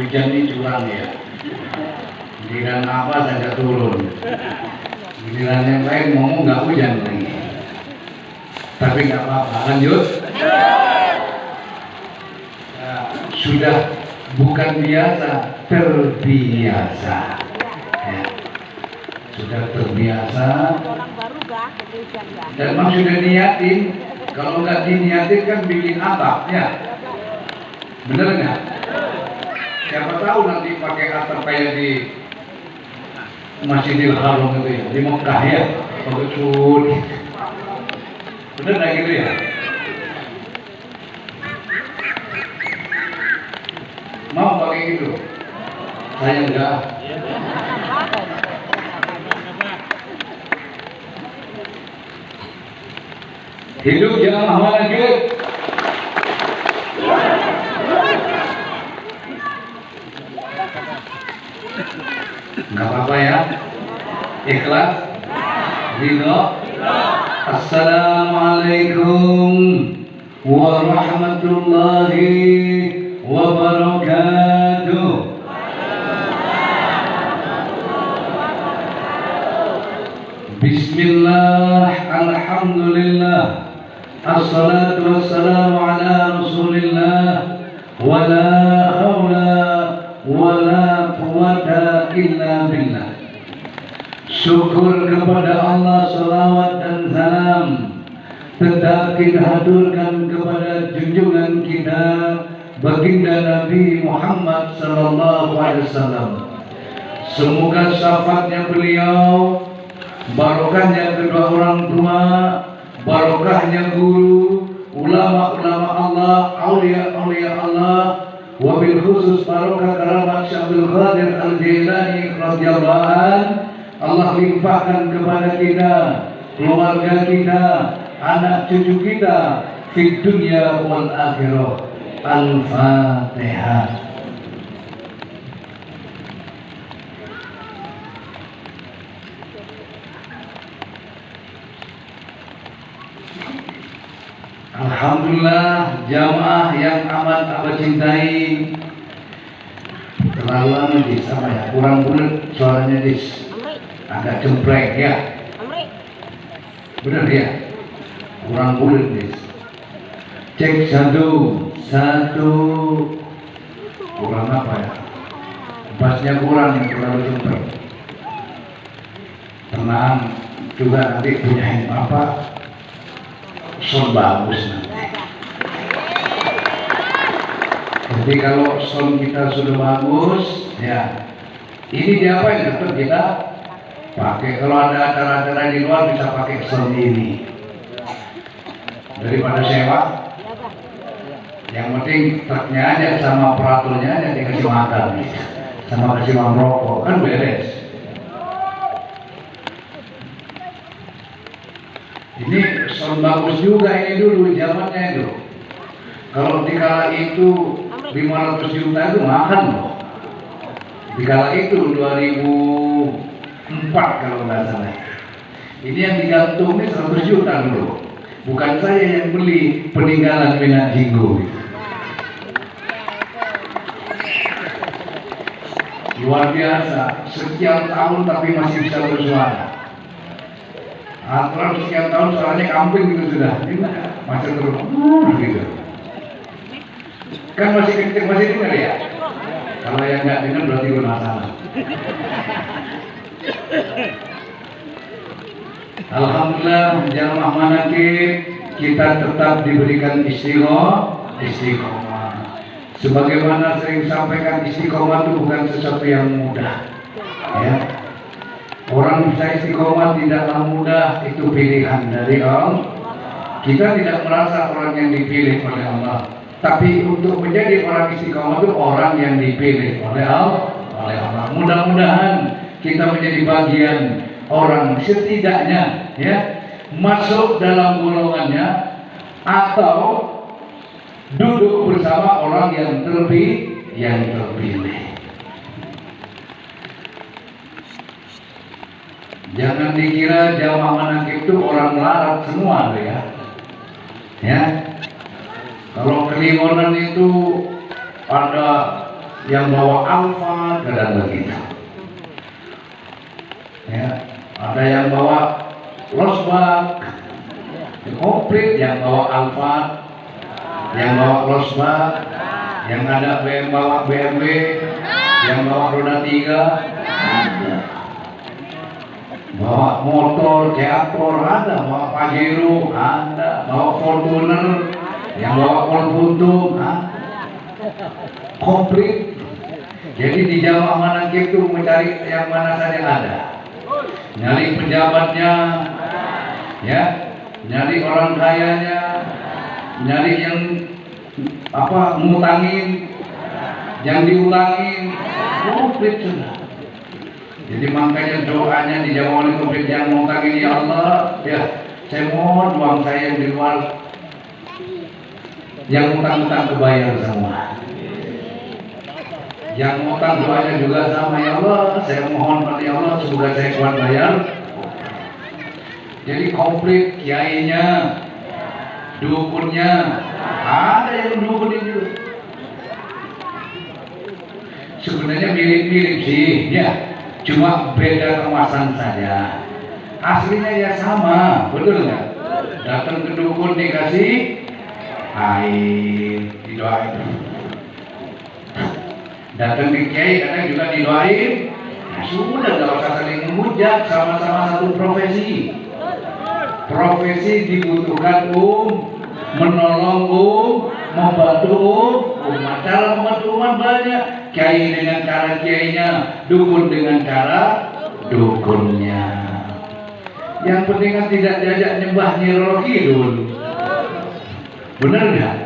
hujan ini curang ya. Giliran apa saja turun. Giliran yang lain ngomong nggak hujan lagi. Tapi nggak apa-apa, lanjut. Nah, sudah bukan biasa, terbiasa. Ya. Sudah terbiasa. Dan memang sudah niatin. Kalau nggak diniatin kan bikin atap ya. Bener nggak? Siapa tahu nanti pakai atap kayak di Masjidil Haram itu ya, di Mekah ya, pakai cut. Bener nggak gitu ya? Mau pakai gitu? Saya enggak. Hidup jangan mahal lagi. Nggak apa-apa ya. Ikhlas. Ridho. Assalamualaikum warahmatullahi wabarakatuh. Bismillah, alhamdulillah, assalatu wassalamu ala rasulillah, wa la hawla wa la quwata illa billah. Syukur kepada Allah, salawat dan salam tetap kita haturkan kepada junjungan kita baginda Nabi Muhammad sallallahu alaihi wasallam. Semoga syafaatnya beliau, barokahnya kedua orang tua, barokahnya guru, ulama-ulama Allah, aulia-aulia Allah, wabil khusus barokah keramat Syekh Abdul Qadir Al-Jailani radhiyallahu anhu, Allah limpahkan kepada kita, keluarga kita, anak cucu kita, fid dunya wal akhirah. Al-Fatihah. Alhamdulillah, jamaah yang amat abah cintai. Terlalu lama dis, sama ya, kurang bulat suaranya dis, agak cempreng ya. Bener ya, kurang bulat dis. Cek satu, kurang apa ya? Bassnya kurang, terlalu cempreng. Tenang, juga nanti punyain bapak. Sound bagus nanti. Jadi kalau sound kita sudah bagus, ya ini diapain? Tetap kita pakai. Kalau ada acara-acara di luar bisa pakai sound ini. Daripada sewa, yang penting truknya aja sama operatornya aja dikasih makan, sama kasih uang rokok, kan beres. Ini sound bagus juga ini dulu zamannya itu. Kalau di kala itu 500 juta itu makan loh. Di kala itu 2004 kalau nggak salah. Ini yang digantung ini 100 juta dulu. Bukan saya yang beli, peninggalan Minat Jinggo. Luar biasa, sekian tahun tapi masih bisa bersuara. Terus sekian tahun soalnya kambing gitu sudah, masih terus gitu. Kan masih kenceng, masih dengar ya? Kalau yang nggak dengar berarti bermasalah. Alhamdulillah, jamaah manaqib kita tetap diberikan istiqomah. Sebagaimana sering sampaikan, istiqomah itu bukan sesuatu yang mudah. Ya. Orang bisa istiqomah tidaklah mudah, itu pilihan dari Allah. Kita tidak merasa orang yang dipilih oleh Allah, tapi untuk menjadi orang istiqomah itu orang yang dipilih oleh Allah. Mudah-mudahan kita menjadi bagian orang setidaknya ya masuk dalam golongannya atau duduk bersama orang yang terpilih. Jangan dikira jamaah manaqib itu orang melarat semua ya. Ya. Kalau Kliwonan itu ada yang bawa Alfa kadang begitu. Ya, ada yang bawa Rosbach, komplit, yang bawa Alfa, yang bawa Rosbach, yang ada bawa BMW, yang bawa roda 3, bawa motor, Keator ada, bawa Pajero ada, bawa Fortuner, yang bawa Volvo ada, komplit. Jadi di jamaah manakib itu mencari yang mana saja ada, nyari pejabatnya, ya, nyari orang kayanya, nyari yang ngutangin, yang diulangin, komplit sudah. Jadi makanya doanya di jamaah komplit, yang ngutangin, ya Allah, ya saya mohon uang saya yang di luar, yang utang-utang kebayar semua. Yang ngutang doanya juga sama, ya Allah, saya mohon pada ya Allah semoga saya kuat bayar. Jadi komplit, kiainya, dukunnya, ada yang dukunin juga. Sebenarnya mirip-mirip sih, ya, cuma beda kemasan saja. Aslinya ya sama, betul nggak? Datang ke dukun dikasih air, didoain. Datang ke kiai kadang juga didoain. Nah, sudah nggak usah saling menghujat, sama-sama satu profesi. Profesi dibutuhkan menolong membantu cara membantu umat banyak. Kiai dengan cara kiainya, dukun dengan cara dukunnya. Yang penting kan tidak diajak nyembah Nyi Roro Kidul. Benar nggak?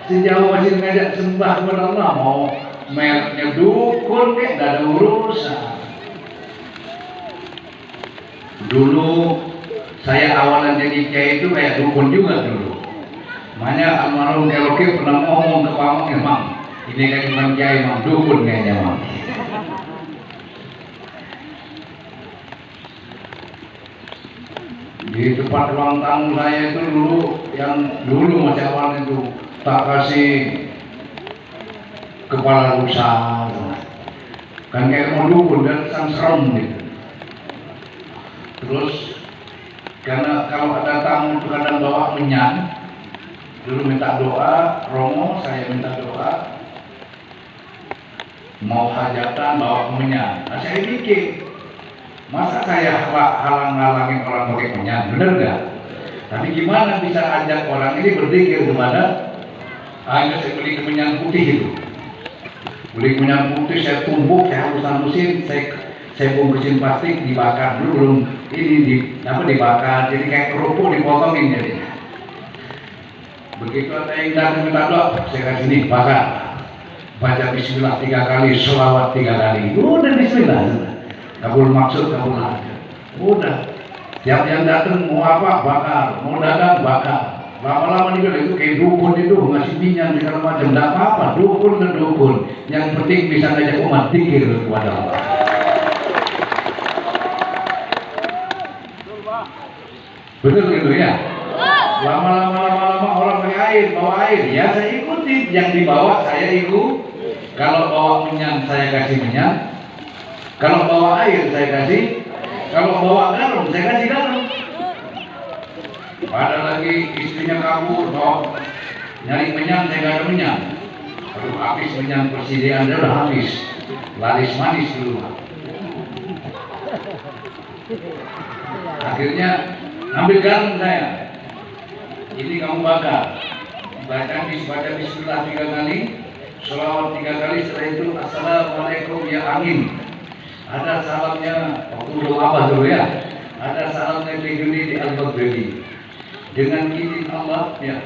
Sejauh masih ngajak sembah kepada Allah, mau mereknya dukun nggak ada urusan. Dulu saya awalan jadi kiai itu kayak dukun juga dulu. Makanya almarhum Keroki pernah ngomong ke Pak Mang, Mang, ini kan cuma kiai, Mang, dukun kayaknya, Mang. Di tempat ruang tamu saya itu dulu masih awal itu tak kasih kepala rusa, kan kayak mau dukun dan serem gitu. Terus karena kalau ada tamu kadang bawa menyan, dulu minta doa, Romo saya minta doa, mau hajatan bawa menyan. Nah saya mikir, masa saya halang-halangin orang pakai menyan, bener nggak? Tapi gimana bisa ajak orang ini berpikir kepada, ayo saya beli menyan putih itu. Beli minyak putih, saya tumbuk, saya halus-halusin, saya bungkusin plastik, dibakar dulu, belum ini dibakar, jadi kayak kerupuk dipotongin jadinya. Begitu ada yang datang minta doa, saya kasih ini bakar, baca Bismillah 3 kali, sholawat 3 kali, udah Bismillah, kabul maksud, kabul haja, udah. Tiap yang datang mau apa bakar, mau dagang bakar. Lama-lama juga itu kayak dukun itu ngasih minyak segala macam, tidak apa-apa, dukun dan dukun. Yang penting bisa ngajak umat zikir kepada Allah. Betul gitu ya? Lama-lama orang pakai air, bawa air, ya saya ikuti. Yang dibawa saya ikut. Kalau bawa minyak saya kasih minyak. Kalau bawa air saya kasih. Kalau bawa garam saya kasih garam. Ada lagi istrinya kabur, nyari minyak, saya nggak ada minyak. Aduh, habis minyak persediaan dia udah habis, laris manis dulu. Akhirnya ambil garam saya, ini kamu bakar. Baca Bismillah 3 kali, sholawat 3 kali. Setelah itu Assalamualaikum ya angin. Ada salamnya waktu belum apa dulu ya. Ada salamnya di Al-Baghdadi. Dengan izin Allah, ya,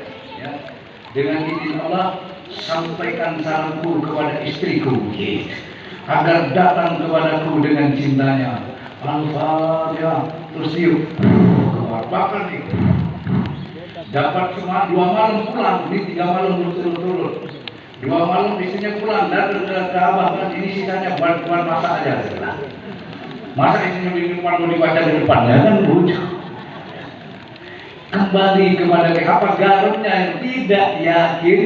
dengan izin Allah sampaikan salamku kepada istriku, agar datang kepadaku dengan cintanya. Al-Fatihah. Terus tiup, bakar nih. Dapat cuma 2 malam pulang, ini 3 malam berturut-turut. 2 malam istrinya pulang, datang ke Ka'bah, kan ini sisanya buat masak aja. Masa istrinya di depan mau dibaca di depannya kan lucu. Kembali kepada apa garamnya yang tidak yakin.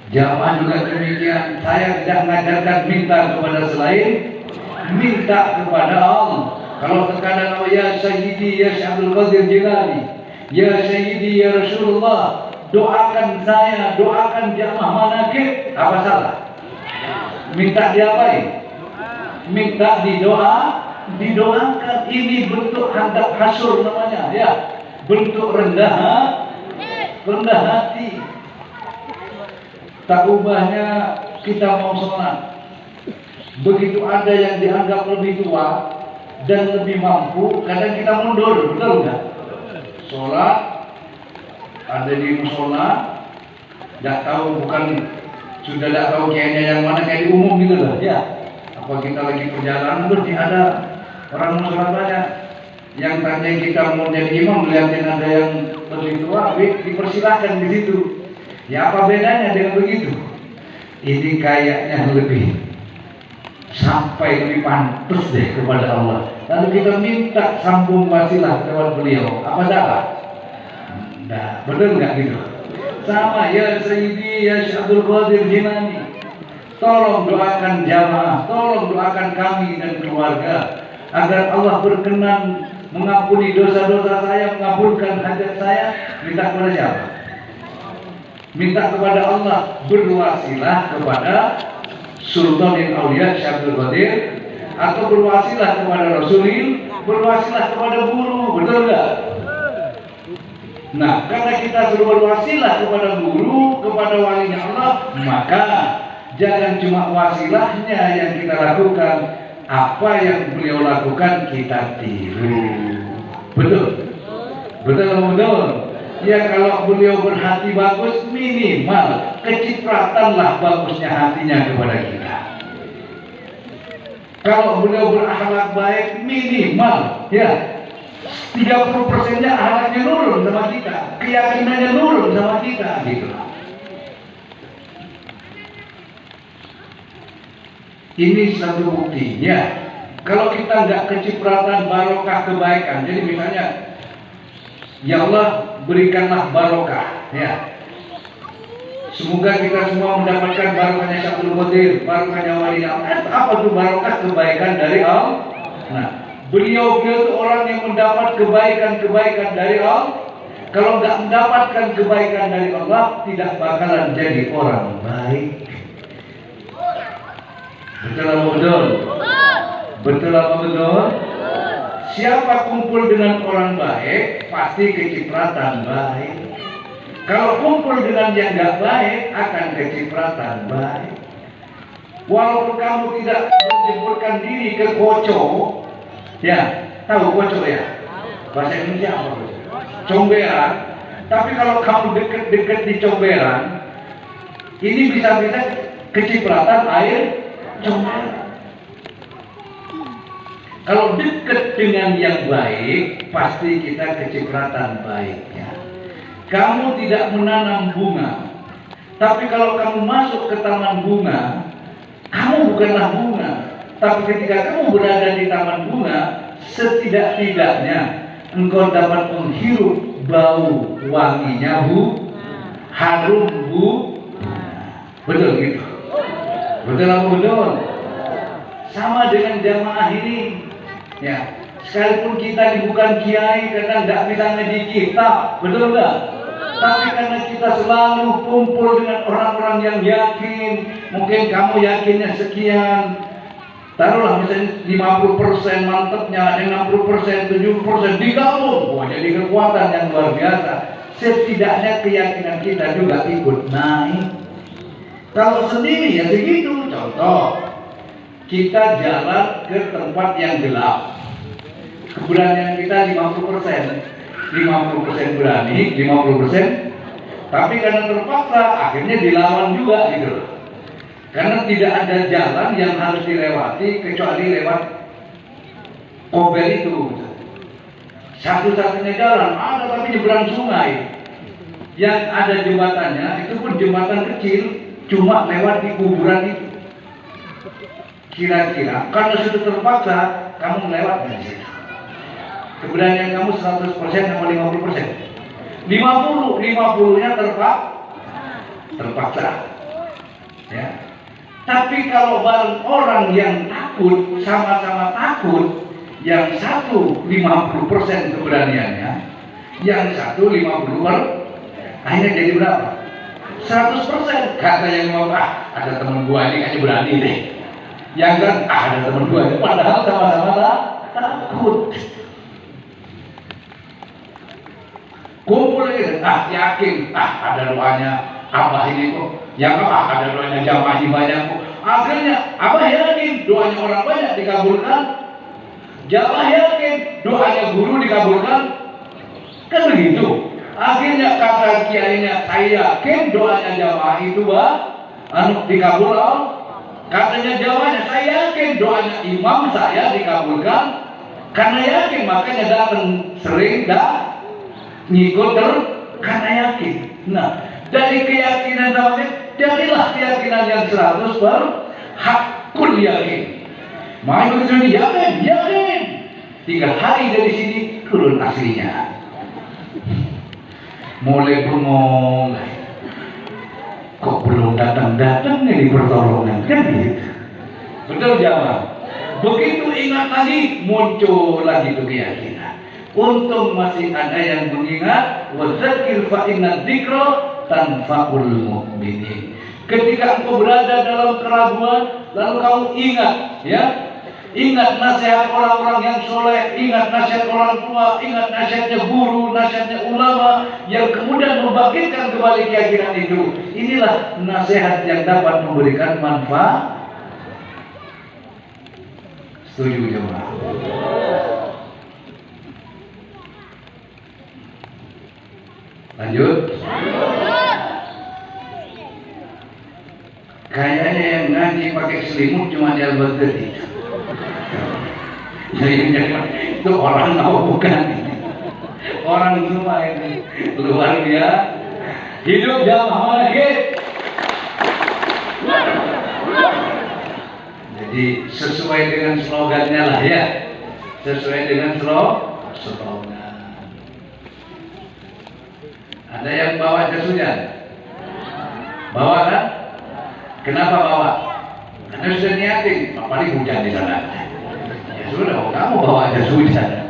Jamaah juga demikian. Saya tidak mengajarkan minta kepada selain, minta kepada Allah. Kalau terkadang ya Sayyidi ya Syekh Abdul Qadir Jilani, ya Sayyidi ya Rasulullah, doakan saya, doakan jamaah manakib, apa salah? Minta diapain? Minta didoakan. Ini bentuk hadap hasur namanya, ya. Bentuk rendah hati. Tak ubahnya kita mau sholat, begitu ada yang dianggap lebih tua dan lebih mampu, kadang kita mundur, betul nggak? Sholat ada di musola, tidak tahu, sudah tidak tahu kayaknya yang mana, kayak di umum gitu loh, ya. Apa kita lagi perjalanan terus ada orang musola banyak, yang tanya kita mau jadi imam, melihatin ada yang lebih tua, dipersilahkan di situ. Ya apa bedanya dengan begitu? Ini kayaknya lebih sampai lebih pantas deh kepada Allah. Lalu kita minta sambung wasilah lewat beliau. Apa salah? Nah, betul nggak gitu? Sama ya Sayyidi ya Syekh Abdul Qadir Jilani. Tolong doakan jamaah, tolong doakan kami dan keluarga agar Allah berkenan mengampuni dosa-dosa saya, mengabulkan hajat saya. Minta kepada siapa? Minta kepada Allah, berwasilah kepada Sultanul Aulia Syekh Abdul Qadir, atau berwasilah kepada Rasulil, berwasilah kepada guru, betul nggak? Nah, karena kita sudah berwasilah kepada guru, kepada walinya Allah, maka jangan cuma wasilahnya yang kita lakukan, apa yang beliau lakukan kita tiru. Betul? Betul. Ya kalau beliau berhati bagus, minimal kecipratanlah bagusnya hatinya kepada kita. Kalau beliau berakhlak baik, minimal ya 30%-nya akhlaknya nurun sama kita, keyakinannya nurun sama kita, gitu. Ini satu buktinya. Kalau kita nggak kecipratan barokah kebaikan, jadi misalnya, ya Allah berikanlah barokah, ya. Semoga kita semua mendapatkan barokahnya Syekh Abdul Qadir, barokahnya wali Allah. Apa tuh barokah kebaikan dari Allah? Nah, beliau itu orang yang mendapat kebaikan dari Allah. Kalau nggak mendapatkan kebaikan dari Allah, tidak bakalan jadi orang baik. Betul apa betul? Betul apa betul? Siapa kumpul dengan orang baik, pasti kecipratan baik. Kalau kumpul dengan yang nggak baik, akan kecipratan baik. Walaupun kamu tidak menjemputkan diri ke koco, ya, tahu koco ya? Bahasa Indonesia apa? Comberan. Tapi kalau kamu deket-deket di comberan, ini bisa-bisa kecipratan air comberan. Kalau dekat dengan yang baik, pasti kita kecipratan baiknya. Kamu tidak menanam bunga, tapi kalau kamu masuk ke taman bunga, kamu bukanlah bunga. Tapi ketika kamu berada di taman bunga, setidak-tidaknya engkau dapat menghirup bau wanginya harum betul gitu. Betul apa betul? Sama dengan jamaah ini. Ya, sekalipun kita bukan kiai, karena nggak bisa ngaji kitab, betul nggak? Tapi karena kita selalu kumpul dengan orang-orang yang yakin, mungkin kamu yakinnya sekian, taruhlah misalnya 50% mantepnya, 60%, 70% digabung, wah jadi kekuatan yang luar biasa. Setidaknya keyakinan kita juga ikut naik. Kalau sendiri ya segitu. Contoh, kita jalan ke tempat yang gelap, keberanian kita 50% berani, 50%, tapi karena terpaksa akhirnya dilawan juga gitu. Karena tidak ada jalan yang harus dilewati kecuali lewat kobel itu. Satu-satunya jalan ada tapi nyebrang sungai, yang ada jembatannya itu pun jembatan kecil, cuma lewat di kuburan itu. Kira-kira karena sudah terpaksa kamu melewatnya di situ. Keberanian kamu 100% sama 50%. 50-nya terpaksa. Ya. Tapi kalau bareng orang yang takut, sama-sama takut, yang satu 50% keberaniannya, yang satu 50%, akhirnya jadi berapa? 100%. Kata yang mau, ada temen gua ini kayaknya berani deh. Yang kan, ada temen gua ini, padahal sama-sama takut. Kumpul ini, yakin, ada doanya Abah ini kok. Yang ada doanya jamaah banyak kok. Akhirnya Abah yakin doanya orang banyak dikabulkan. Jamaah yakin doanya guru dikabulkan. Kan begitu. Akhirnya kata kiainya, saya yakin doanya jamaah itu dikabulkan. Katanya jamaahnya, saya yakin doanya imam saya dikabulkan. Karena yakin makanya datang sering ngikut karena yakin. Nah, dari keyakinan namanya jadilah keyakinan yang 100 hakul yakin. Makanya itu yakin. 3 hari dari sini turun aslinya. Mulai bengong. Kok belum datang ini pertolongan kan gitu. Betul jamaah. Begitu ingat lagi muncul lagi itu keyakinan. Untung masih ada yang mengingat, wadzakir fa inna dzikra tanfa'ul mu'minin. Ketika engkau berada dalam keraguan, lalu kamu ingat, ya, ingat nasihat orang-orang yang soleh, ingat nasihat orang tua, ingat nasihatnya guru, nasihatnya ulama, yang kemudian membangkitkan kembali keyakinan itu. Inilah nasihat yang dapat memberikan manfaat. Setuju jemaah? Lanjut. Kayaknya yang ngaji pakai selimut cuma di Al-Baghdadi. Itu orang tahu bukan? Orang semua ini luar biasa. Hidup jamaah lagi. Jadi sesuai dengan slogannya lah ya. Sesuai dengan slogan. Ada yang bawa jas hujan? Bawa kan? Kenapa bawa? Karena sudah niatin, paling hujan di sana. Ya sudah, kamu bawa jas hujan.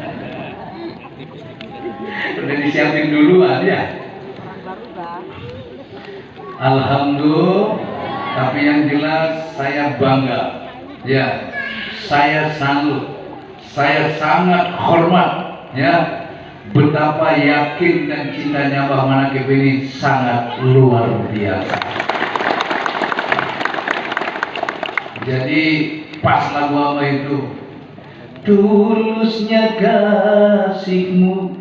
Sudah disiapin duluan ya. Alhamdulillah. Tapi yang jelas saya bangga. Ya, saya salut. Saya sangat hormat. Ya. Betapa yakin dan cintanya Mbah Manakib ini sangat luar biasa. Jadi pas lagu apa itu? Tulusnya kasihmu,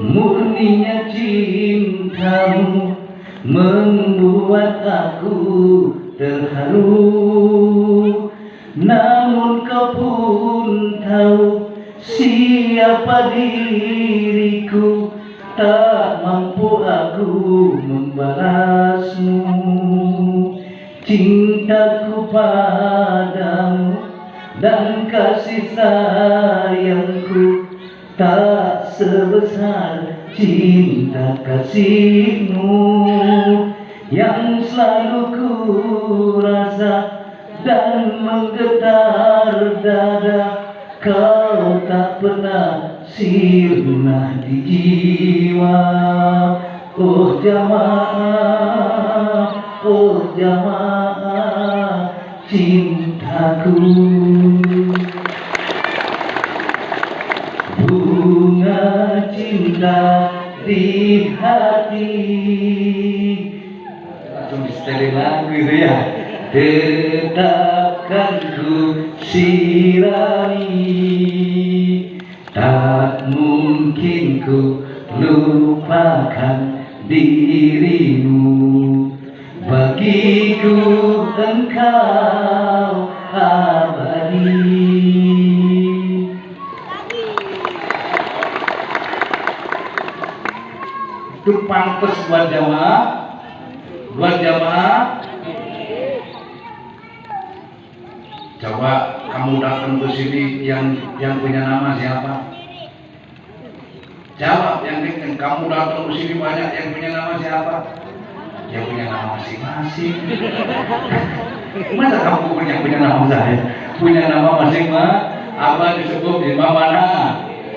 murninya cintamu, membuat aku terharu. Namun kau pun tahu siapa diriku, tak mampu aku membalasmu. Cintaku padamu dan kasih sayangku tak sebesar cinta kasihmu yang selalu ku rasa dan menggetar dada. Kau tak pernah sirna di jiwa. Oh jamaah cintaku. Bunga cinta di hati. Langsung disetelin lagu itu ya. Tetapkan ku sirami, tak mungkin ku lupakan dirimu. Bagiku engkau abadi. Itu pantas buat jamaah. Coba kamu datang ke sini yang punya nama siapa? Jawab yang penting. Kamu datang ke sini banyak yang punya nama siapa? Dia punya nama masing-masing. Masa kamu punya nama saya? Punya nama masing-masing. Apa disebut jemaah mana?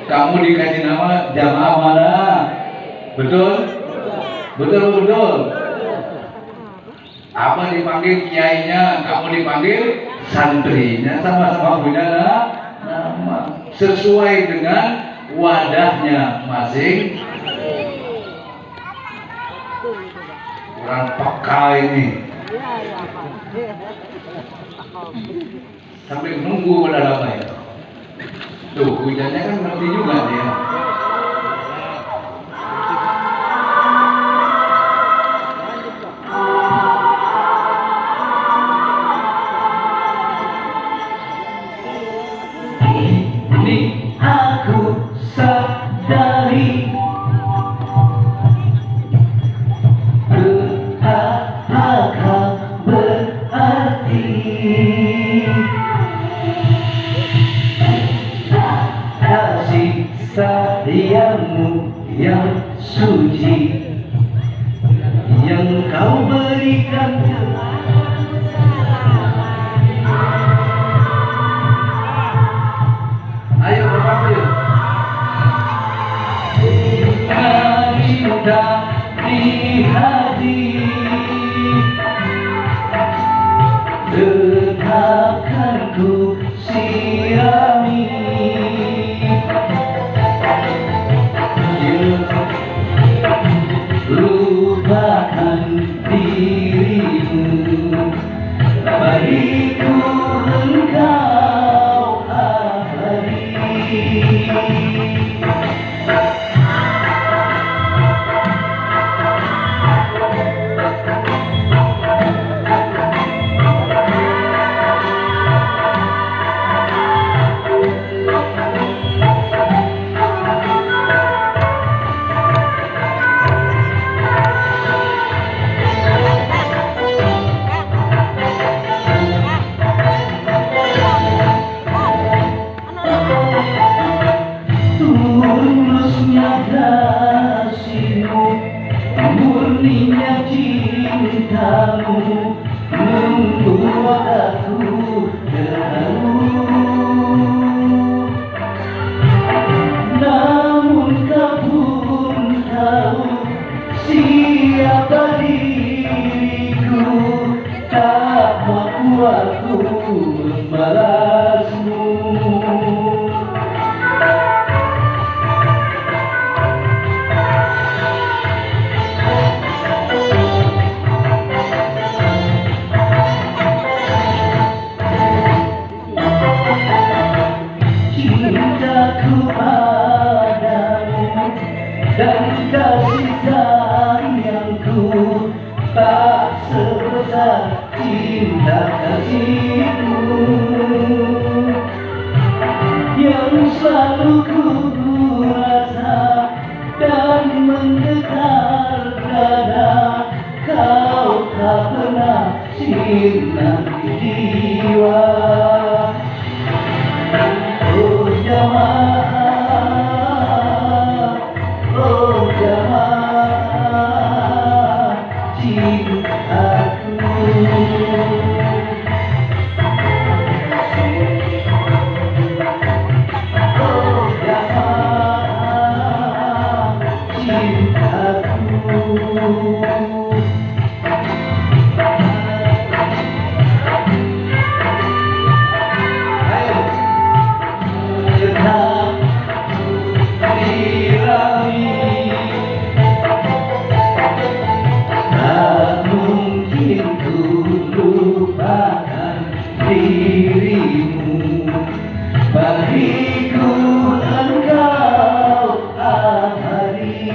Kamu dikasih nama jamaah mana? Betul? Betul. Apa dipanggil kiainya? Kamu dipanggil santrinya. Sama-sama punya nama. Sesuai dengan wadahnya masing. Kurang peka ini. Sampai nunggu pada lama ya. Tuh hujannya kan nanti juga dia. Ini aku sadari apakah berarti kasih sayangmu yang suci yang kau berikan. Ayo Bapak cinta di hati tetapkan ku sirami. Lupakan dirimu bagiku engkau abadi. Tulusnya kasihmu, murninya cintamu membuat aku terharu. Namun kau pun tahu siapa diriku, tak mampu aku membalasmu. Cintaku padamu dan kasih sayangku tak sebesar cinta kasihmu yang selalu ku rasa dan mendekat dada. Kau tak pernah sinar di jiwa. Oh jamaah, oh jamaah cintaku. Oh jamaah cintaku. Dirimu bagiku engkau abadi.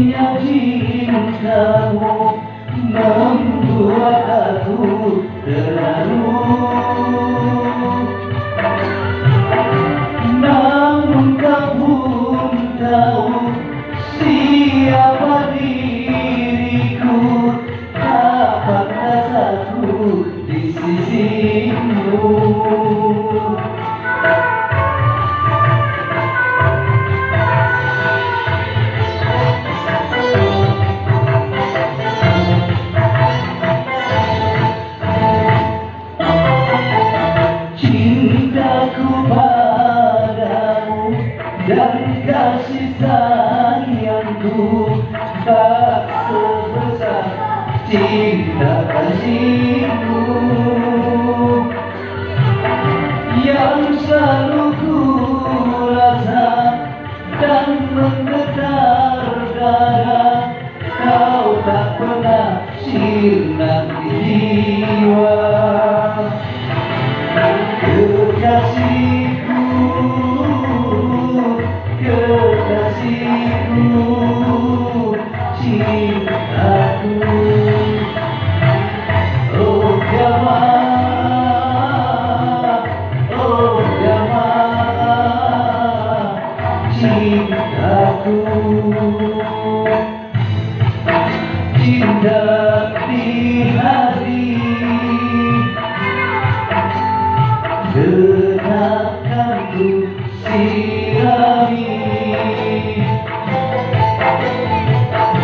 Tingginya cintamu membuat aku terharu. Namun kau pun tahu siapa diriku, dapat rasaku di sisimu. Cintaku padamu dan kasih sayangku tak sebesar cinta kasihmu yang selalu ku rasa dan menggetar dada. Kau tak pernah sirna di jiwa. Kekasihku, kekasihku, cintaku. Oh Gama, oh Gama, cintaku. Cinta di hati, dengarkan ku sirami.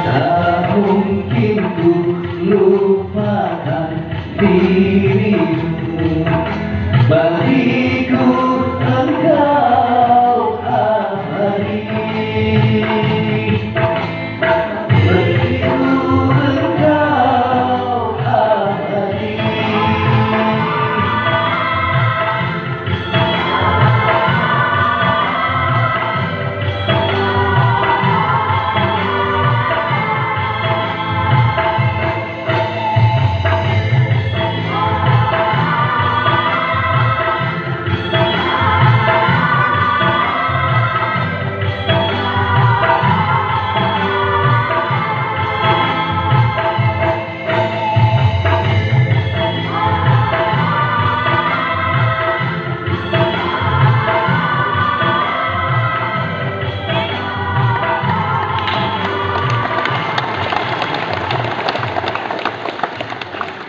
Tak mungkin ku lupakan dirimu. Bagiku engkau abadi. Bagiku engkau abadi.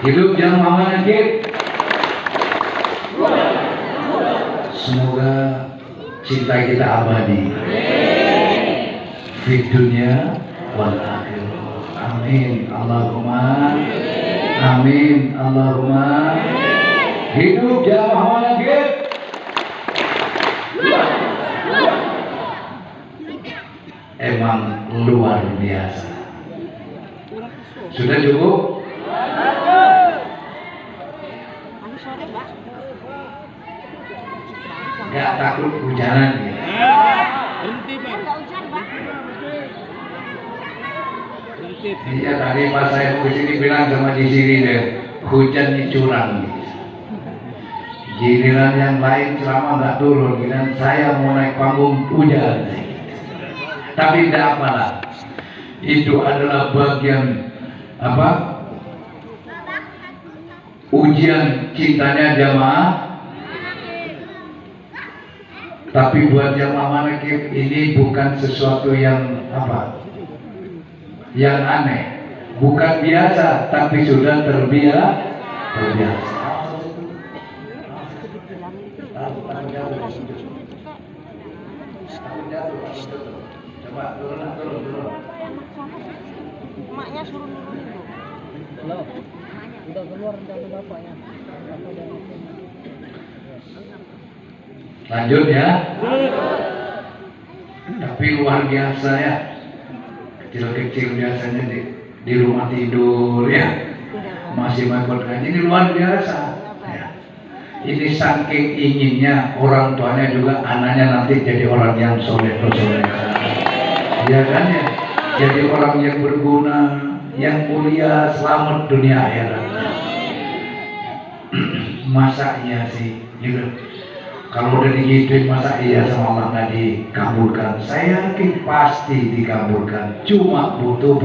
Hidup yang Mama Nakib. Semoga cinta kita abadi di dunia wal akhirah. Amin Allahumma. Amin Allahumma. Hidup yang Mama Nakib. Emang luar biasa. Sudah cukup? Nggak takut hujanan ya? Iya tadi pas saya kesini bilang sama di sini deh, hujan ini curang. Giliran yang lain selama nggak turun, giliran saya mau naik panggung hujan. Tapi tidak apalah, itu adalah bagian apa? Ujian cintanya jamaah. Tapi buat jamaah manakib ini bukan sesuatu yang apa? Yang aneh, bukan biasa, tapi sudah terbiasa. Coba turun. Emaknya suruh nurunin tuh. Loh, udah keluar dari bapaknya. Lanjut ya. Tapi luar biasa ya. Kecil-kecil biasanya di rumah tidur ya. Masih mengikut ngaji, ini luar biasa. Ya. Ini saking inginnya orang tuanya juga anaknya nanti jadi orang yang soleh. Ya kan ya. Jadi orang yang berguna, yang mulia, selamat dunia akhirat. Masa iya sih gitu. Kalau udah digituin masa iya sama Allah nggak dikabulkan? Saya yakin pasti dikabulkan. Cuma butuh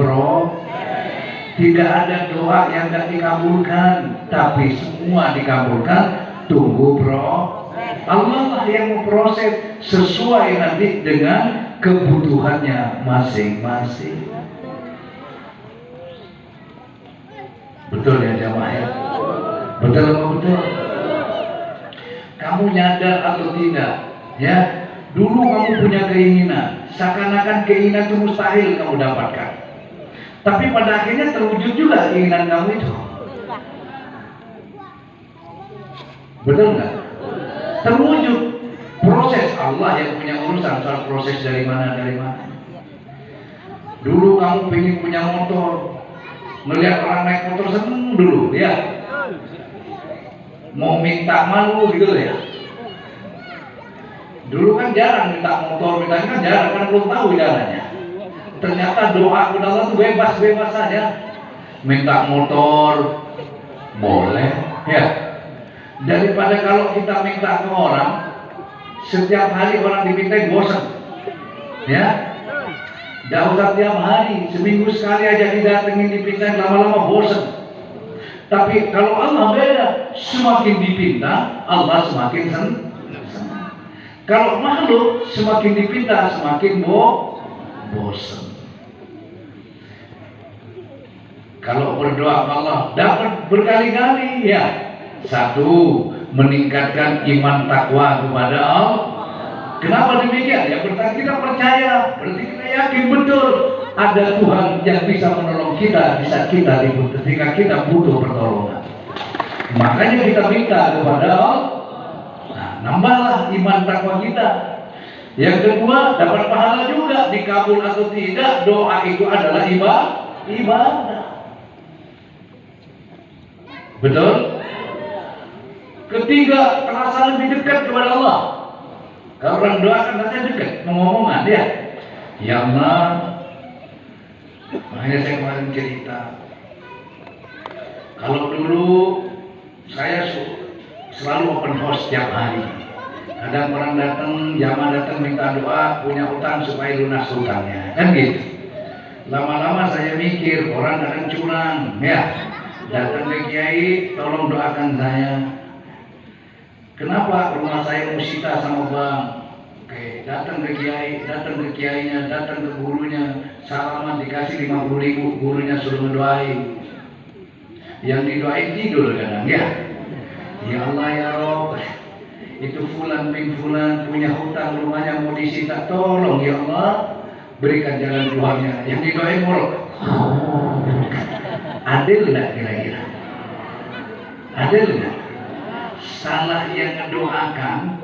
tidak ada doa yang nggak dikabulkan, tapi semua dikabulkan. Tunggu Allah lah yang memproses sesuai nanti dengan kebutuhannya masing-masing. Betul ya jamaah ya? Betul apa betul? Kamu nyadar atau tidak? Ya, dulu kamu punya keinginan, seakan-akan keinginan itu mustahil kamu dapatkan. Tapi pada akhirnya terwujud juga keinginan kamu itu. Betul nggak? Terwujud. Proses Allah yang punya urusan soal proses dari mana. Dulu kamu pengen punya motor, melihat orang naik motor seneng dulu, ya. Mau minta malu gitu ya. Dulu kan jarang minta motor, mintanya kan jarang, kan belum tahu jalannya. Ternyata doa kepada Allah itu bebas saja. Minta motor boleh, ya. Daripada kalau kita minta ke orang, setiap hari orang diminta bosan, ya. Tidak usah tiap hari, seminggu sekali aja didatengin dipinta, lama-lama bosan. Tapi kalau Allah beda, semakin dipinta Allah semakin senang. Kalau makhluk semakin dipinta semakin bosan. Kalau berdoa Allah dapat berkali-kali, ya. Satu, meningkatkan iman takwa kepada Allah. Kenapa demikian? Ya berarti kita percaya, berarti kita yakin betul ada Tuhan yang bisa menolong kita di saat kita dibutuhkan, ketika kita butuh pertolongan. Makanya kita minta kepada Allah. Nah, nambahlah iman takwa kita. Yang kedua, dapat pahala juga, dikabul atau tidak, doa itu adalah ibadah. Betul? Ketiga, terasa lebih dekat kepada Allah. Kalau orang doa kan rasanya dekat, mengomongan dia. Ya Allah, makanya saya kemarin cerita. Kalau dulu saya selalu open house setiap hari. Kadang orang datang, jamaah datang minta doa, punya utang supaya lunas utangnya, kan gitu. Lama-lama saya mikir orang kadang curang, ya. Datang ke kiai, tolong doakan saya. Kenapa rumah saya musita sama bang? Oke, datang ke kiainya, datang ke gurunya, salaman dikasih 50.000, gurunya suruh ngedoain. Yang didoain tidur kadang, ya. Ya Allah ya Rob, itu fulan bin fulan punya hutang, rumahnya mau disita, tolong ya Allah berikan jalan keluarnya. Yang didoain morok. Adil nggak kira-kira? Adil nggak? Salah yang mendoakan,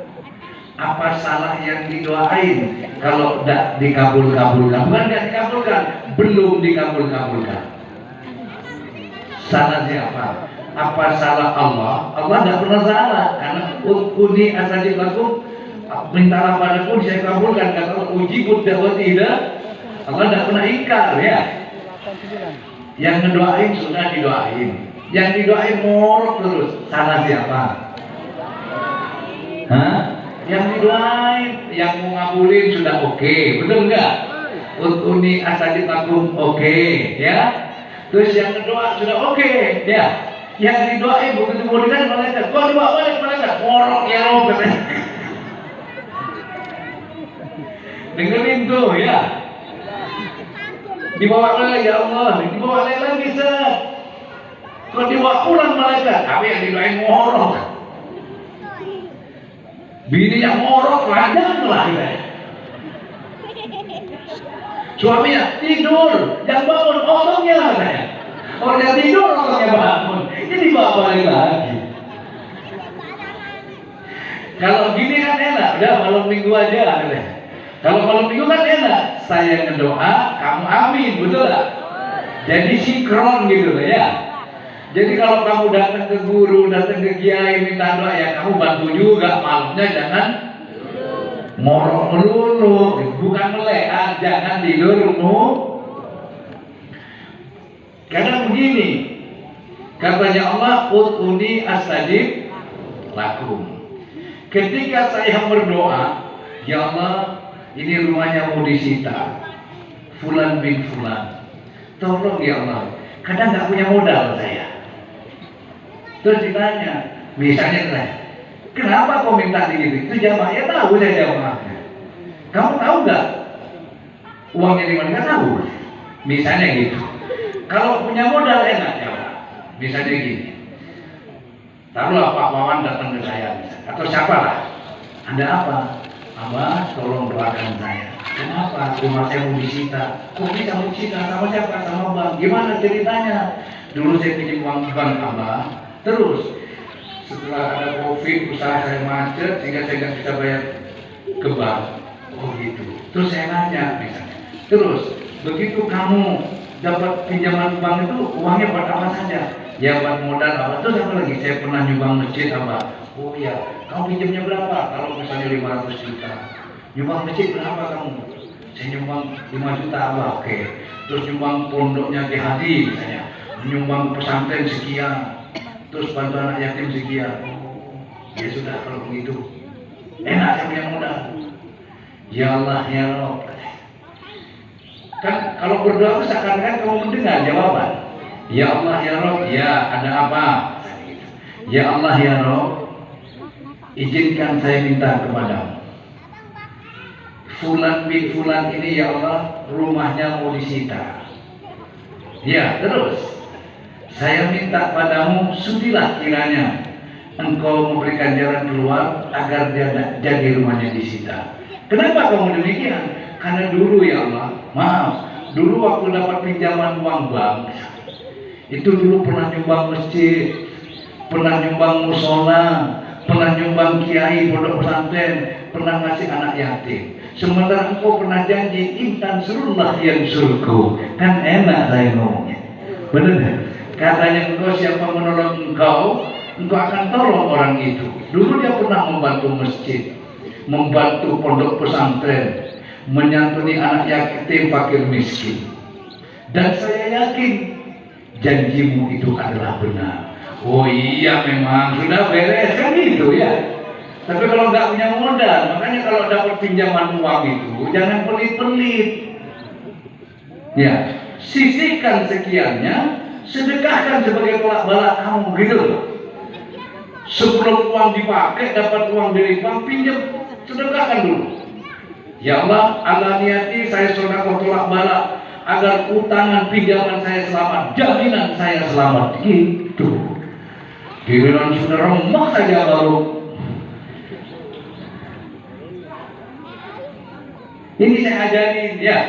apa salah yang didoain? Kalau tidak dikabul-kabulkan, bukan tidak dikabulkan, belum dikabul-kabulkan. Salah siapa? Apa salah Allah? Allah tidak pernah salah, karena ud'uni astajib lakum, mintalah padaku saya kabulkan. Kata Allah, ujibud da'wati tidak. Allah tidak pernah ingkar, ya. Yang ngedoain sudah didoain, yang didoain morok terus. Salah siapa? Hah? Yang didoain, yang mau ngabulin sudah oke, betul nggak? Ud'uni astajib lakum oke, ya. Terus yang berdoa sudah oke, ya. Yang didoain begitu mau dikasih malaikat, kok dibawa balik malaikat, morok ya Rob katanya. Dengerin tuh, ya. Dibawa lagi ya Allah, dibawa lagi set. Kok dibawa pulang malaikat, tapi yang didoain morok. Bini yang morok ladang lah ya. Suaminya tidur, yang bangun orangnya katanya. Orang yang tidur orangnya bangun. Ini bawa balik lagi. Kalau gini kan enak, udah malam minggu aja katanya. Kalau malam minggu kan enak, saya ngedoa, kamu amin, betul gak? Jadi sinkron gitu ya. Jadi kalau kamu datang ke guru, datang ke kiai minta doa, ya kamu bantu juga, malamnya jangan morok melulu, bukan melek, jangan tidur dulu. Karena begini, katanya Allah, ud'uni astajib lakum. Ketika saya berdoa, ya Allah, ini rumahnya mau disita, Fulan bin Fulan, tolong ya Allah, kadang nggak punya modal saya. Terus ditanya, misalnya saya, kenapa kau minta begitu? Itu jamaah, ya tahu saya jamaahnya. Kamu tahu nggak uangnya di mana? Nggak tahu. Misalnya gitu. Kalau punya modal enak jawab. Misalnya gini. Taruhlah Pak Wawan datang ke saya, atau siapalah. Ada apa? Abah, tolong doakan saya. Kenapa rumah saya mau disita? Kok bisa mau disita? Sama siapa? Sama Bang. Gimana ceritanya? Dulu saya pinjam uang di bank Abah. Terus setelah ada COVID, usaha saya macet sehingga saya nggak bisa bayar ke bank. Oh gitu. Terus saya nanya misalnya. Terus begitu kamu dapat pinjaman bank itu uangnya buat apa saja? Ya buat modal apa? Terus apa lagi? Saya pernah nyumbang masjid apa? Oh iya. Kamu pinjamnya berapa? Kalau misalnya 500 juta. Nyumbang masjid berapa kamu? Saya nyumbang 5 juta apa? Oke. Terus nyumbang pondoknya Ki Hadi misalnya. Nyumbang pesantren sekian. Terus bantu anak yatim sekian. Ya sudah kalau begitu. Enak saya punya modal. Ya Allah ya Rabb. Kan kalau berdoa seakan-akan kamu mendengar jawaban. Ya Allah ya Rabb, ya ada apa? Ya Allah ya Rabb, izinkan saya minta kepadamu. Fulan bin Fulan ini ya Allah, rumahnya mau disita. Ya terus, saya minta padamu, sudilah kiranya engkau memberikan jalan keluar agar jadi rumahnya disita. Kenapa kamu demikian? Karena dulu ya Allah, maaf, dulu waktu dapat pinjaman uang bank, itu dulu pernah nyumbang masjid, pernah nyumbang musola, pernah nyumbang kiai pondok pesantren, pernah ngasih anak yatim. Sementara engkau pernah janji intan surullah yang surku, kan enak saya ngomongnya, benar? Katanya engkau siapa menolong engkau akan tolong orang itu. Dulu dia pernah membantu masjid, membantu pondok pesantren, menyantuni anak yatim fakir miskin. Dan saya yakin janjimu itu adalah benar. Oh iya memang sudah beres kan itu ya. Tapi kalau nggak punya modal, makanya kalau dapat pinjaman uang itu jangan pelit-pelit. Ya, sisihkan sekiannya, sedekahkan sebagai tolak balak kamu gitu loh. Sebelum uang dipakai, dapat uang dari bank, pinjam, sedekahkan dulu. Ya Allah, Allah niati saya sedekah tolak balak agar utangan pinjaman saya selamat, jaminan saya selamat gitu. Giliran sudah remah saja baru. Ini saya ajarin ya.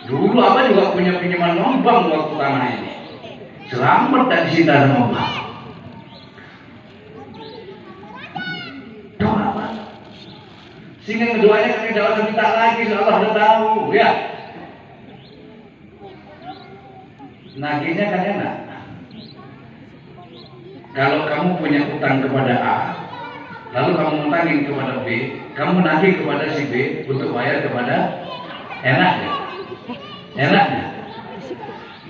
Dulu apa juga punya pinjaman bank waktu tanah ini. Selamat dan disita sama bank. Doa apa? Sehingga keduanya kami tidak usah minta lagi, Allah sudah tahu ya. Nagihnya kan enak. Kalau kamu punya utang kepada A, lalu kamu utangin kepada B, kamu nagih kepada si B untuk bayar kepada enaknya. Enaknya.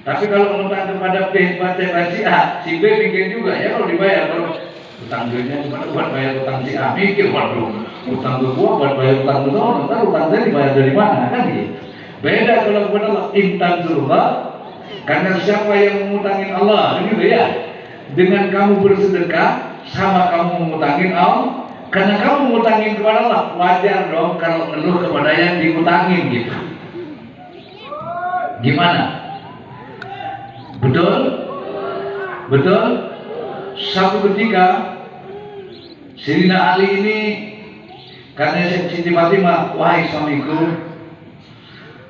Tapi kalau utang kepada B, baca si A, si B mikir juga ya kalau dibayar. Kalau utang duitnya cuma buat bayar utang si A, mikir waduh, utang gua buat bayar utang lu, ntar utang saya dibayar dari mana kan gitu. Beda kalau kepada Allah, intan surga, karena siapa yang mengutangin Allah, gitu ya. Dengan kamu bersedekah, sama kamu mengutangin Allah. Karena kamu mengutangin kepada Allah, wajar dong kalau ngeluh kepada yang diutangin gitu. Gimana? Betul? Betul? Satu ketika Sayyidina Ali ini karena Siti Fatimah, wahai suamiku,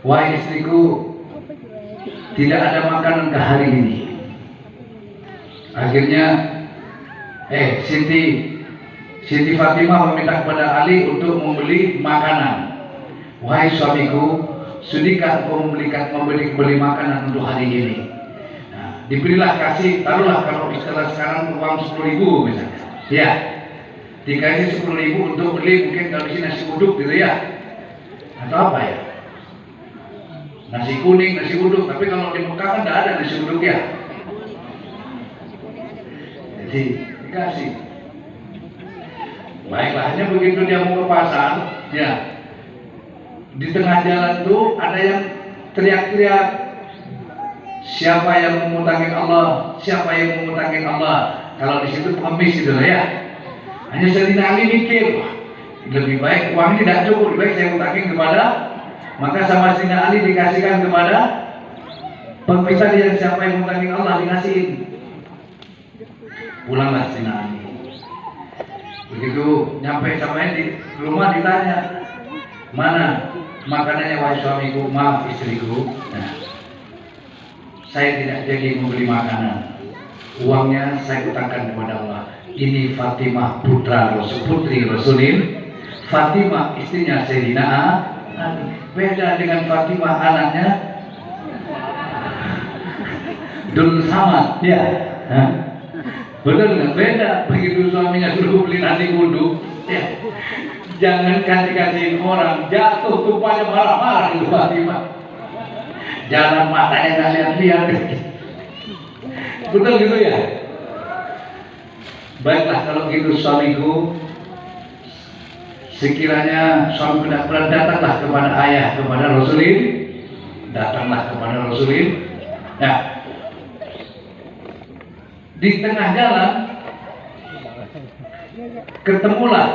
wahai istriku, tidak ada makanan ke hari ini. Akhirnya Siti Fatimah meminta kepada Ali untuk membeli makanan. Wahai suamiku, sudikah engkau membeli makanan untuk hari ini? Nah, diberilah kasih, taruhlah kalau istilah sekarang uang 10.000 misalnya. Ya, dikasih 10.000 untuk beli mungkin kalau di sini nasi uduk gitu ya, atau apa ya? Nasi kuning, nasi uduk. Tapi kalau di Mekah kan tidak ada nasi uduk ya. Jadi dikasih. Baiklah, hanya begitu dia mau ke pasar, ya di tengah jalan tuh ada yang teriak-teriak, siapa yang mengutangin Allah, siapa yang mengutangin Allah. Kalau di situ pengemis gitu ya. Hanya Sayyidina Ali mikir, lebih baik uang ini tidak cukup, lebih baik saya utangin kepada, maka sama Sayyidina Ali dikasihkan kepada pengpisah yang siapa yang mengutangin Allah dikasihin. Pulanglah Sayyidina Ali. Begitu nyampe sampai di rumah ditanya, mana makanannya wahai suamiku, maaf istriku. Nah, saya tidak jadi membeli makanan, uangnya saya utangkan kepada Allah. Ini Fatimah putri Rasulin, Fatimah istrinya Sayyidina Ali. Beda dengan Fatimah anaknya Dul Samad, ya. Betul nggak? Beda. Begitu suaminya suruh beli nasi uduk, ya. Jangan kasih orang, jatuh tupanya marah-marah itu Fatimah. Jalan matanya nggak lihat-lihat. Betul gitu ya? Baiklah kalau gitu suamiku, sekiranya suami tidak pernah datanglah kepada ayah, kepada Rasulin, datanglah kepada Rasulin. Nah, di tengah jalan ketemulah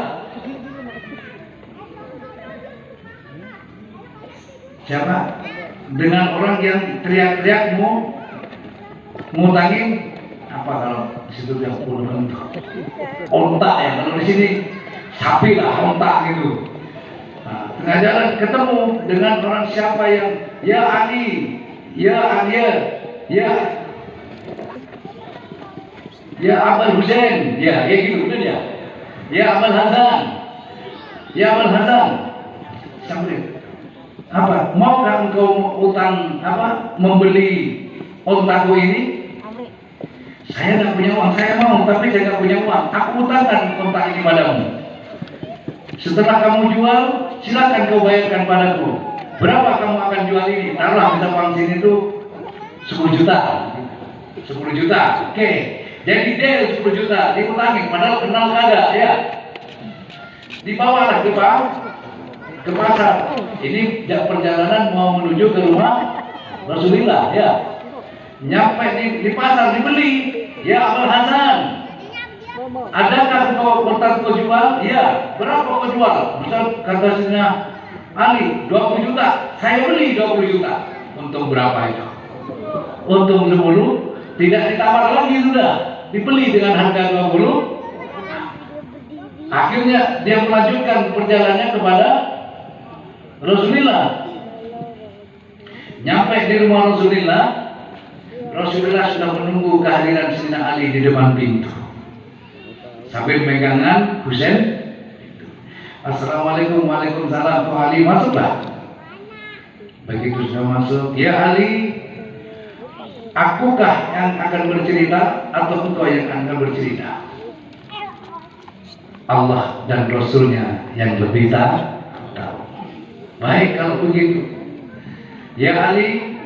siapa? Dengan orang yang teriak-teriak mau ngutangin apa, kalau di situ yang puluhan onta ya, kalau di sini sapi lah, onta gitu. Nah, tengah jalan ketemu dengan orang siapa yang ya Ali, ya Alia, ya Abul Husain, ya gitu betul ya. Ya Abul Hasan, ya Abul Hasan. Sampai apa? Maukah engkau utang apa? Membeli ontaku ini? Saya nggak punya uang, saya mau, tapi saya nggak punya uang. Aku utangkan ontak ini padamu. Setelah kamu jual, silakan kau bayarkan padaku. Berapa kamu akan jual ini? Taruhlah kita uang sini tuh 10 juta. 10 juta, oke. Jadi deal 10 juta, diutangin, padahal kenal kagak ya. Dibawalah ke pasar. Ini perjalanan mau menuju ke rumah Rasulullah ya. Nyampe di pasar dibeli, ya Abul Hasan. Adakah kau kontak kau jual? Ya. Berapa kau jual? Misal kata Ali 20 juta, saya beli 20 juta. Untung berapa itu? Untung 10, tidak ditawar lagi sudah. Dibeli dengan harga 20. Akhirnya dia melanjutkan perjalanannya kepada Rasulullah. Nyampe di rumah Rasulullah, Rasulullah sudah menunggu kehadiran Sayyidina Ali di depan pintu sambil megangan Husain. Assalamualaikum, waalaikumsalam. Tuh Ali masuklah. Begitu sudah masuk, ya Ali, akukah yang akan bercerita atau engkau yang akan bercerita? Allah dan Rasulnya yang lebih tahu. Baik kalau begitu. Ya Ali,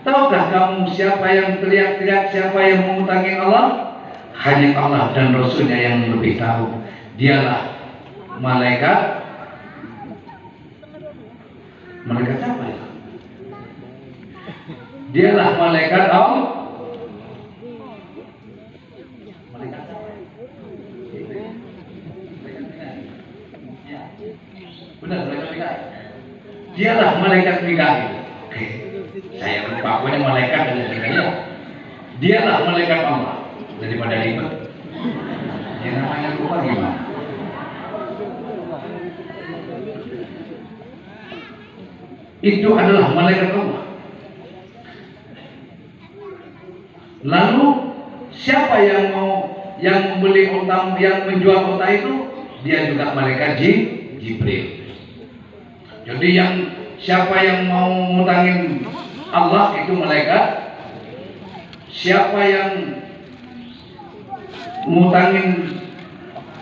tahukah kamu siapa yang teriak-teriak, siapa yang mengutangi Allah? Hanya Allah dan Rasulnya yang lebih tahu. Dialah malaikat. Malaikat siapa ya? Dialah malaikat Allah. Malaikat siapa? Benar, malaikat Mikail. Dialah malaikat Mikail. Oke, saya lupa pokoknya malaikat dan Mikail. Dialah malaikat Allah. Daripada ribet, yang namanya lupa gimana? Itu adalah malaikat Allah. Lalu siapa yang membeli unta, yang menjual unta itu? Dia juga malaikat Jibril. Jadi siapa yang mau ngutangin Allah itu malaikat. Siapa yang ngutangin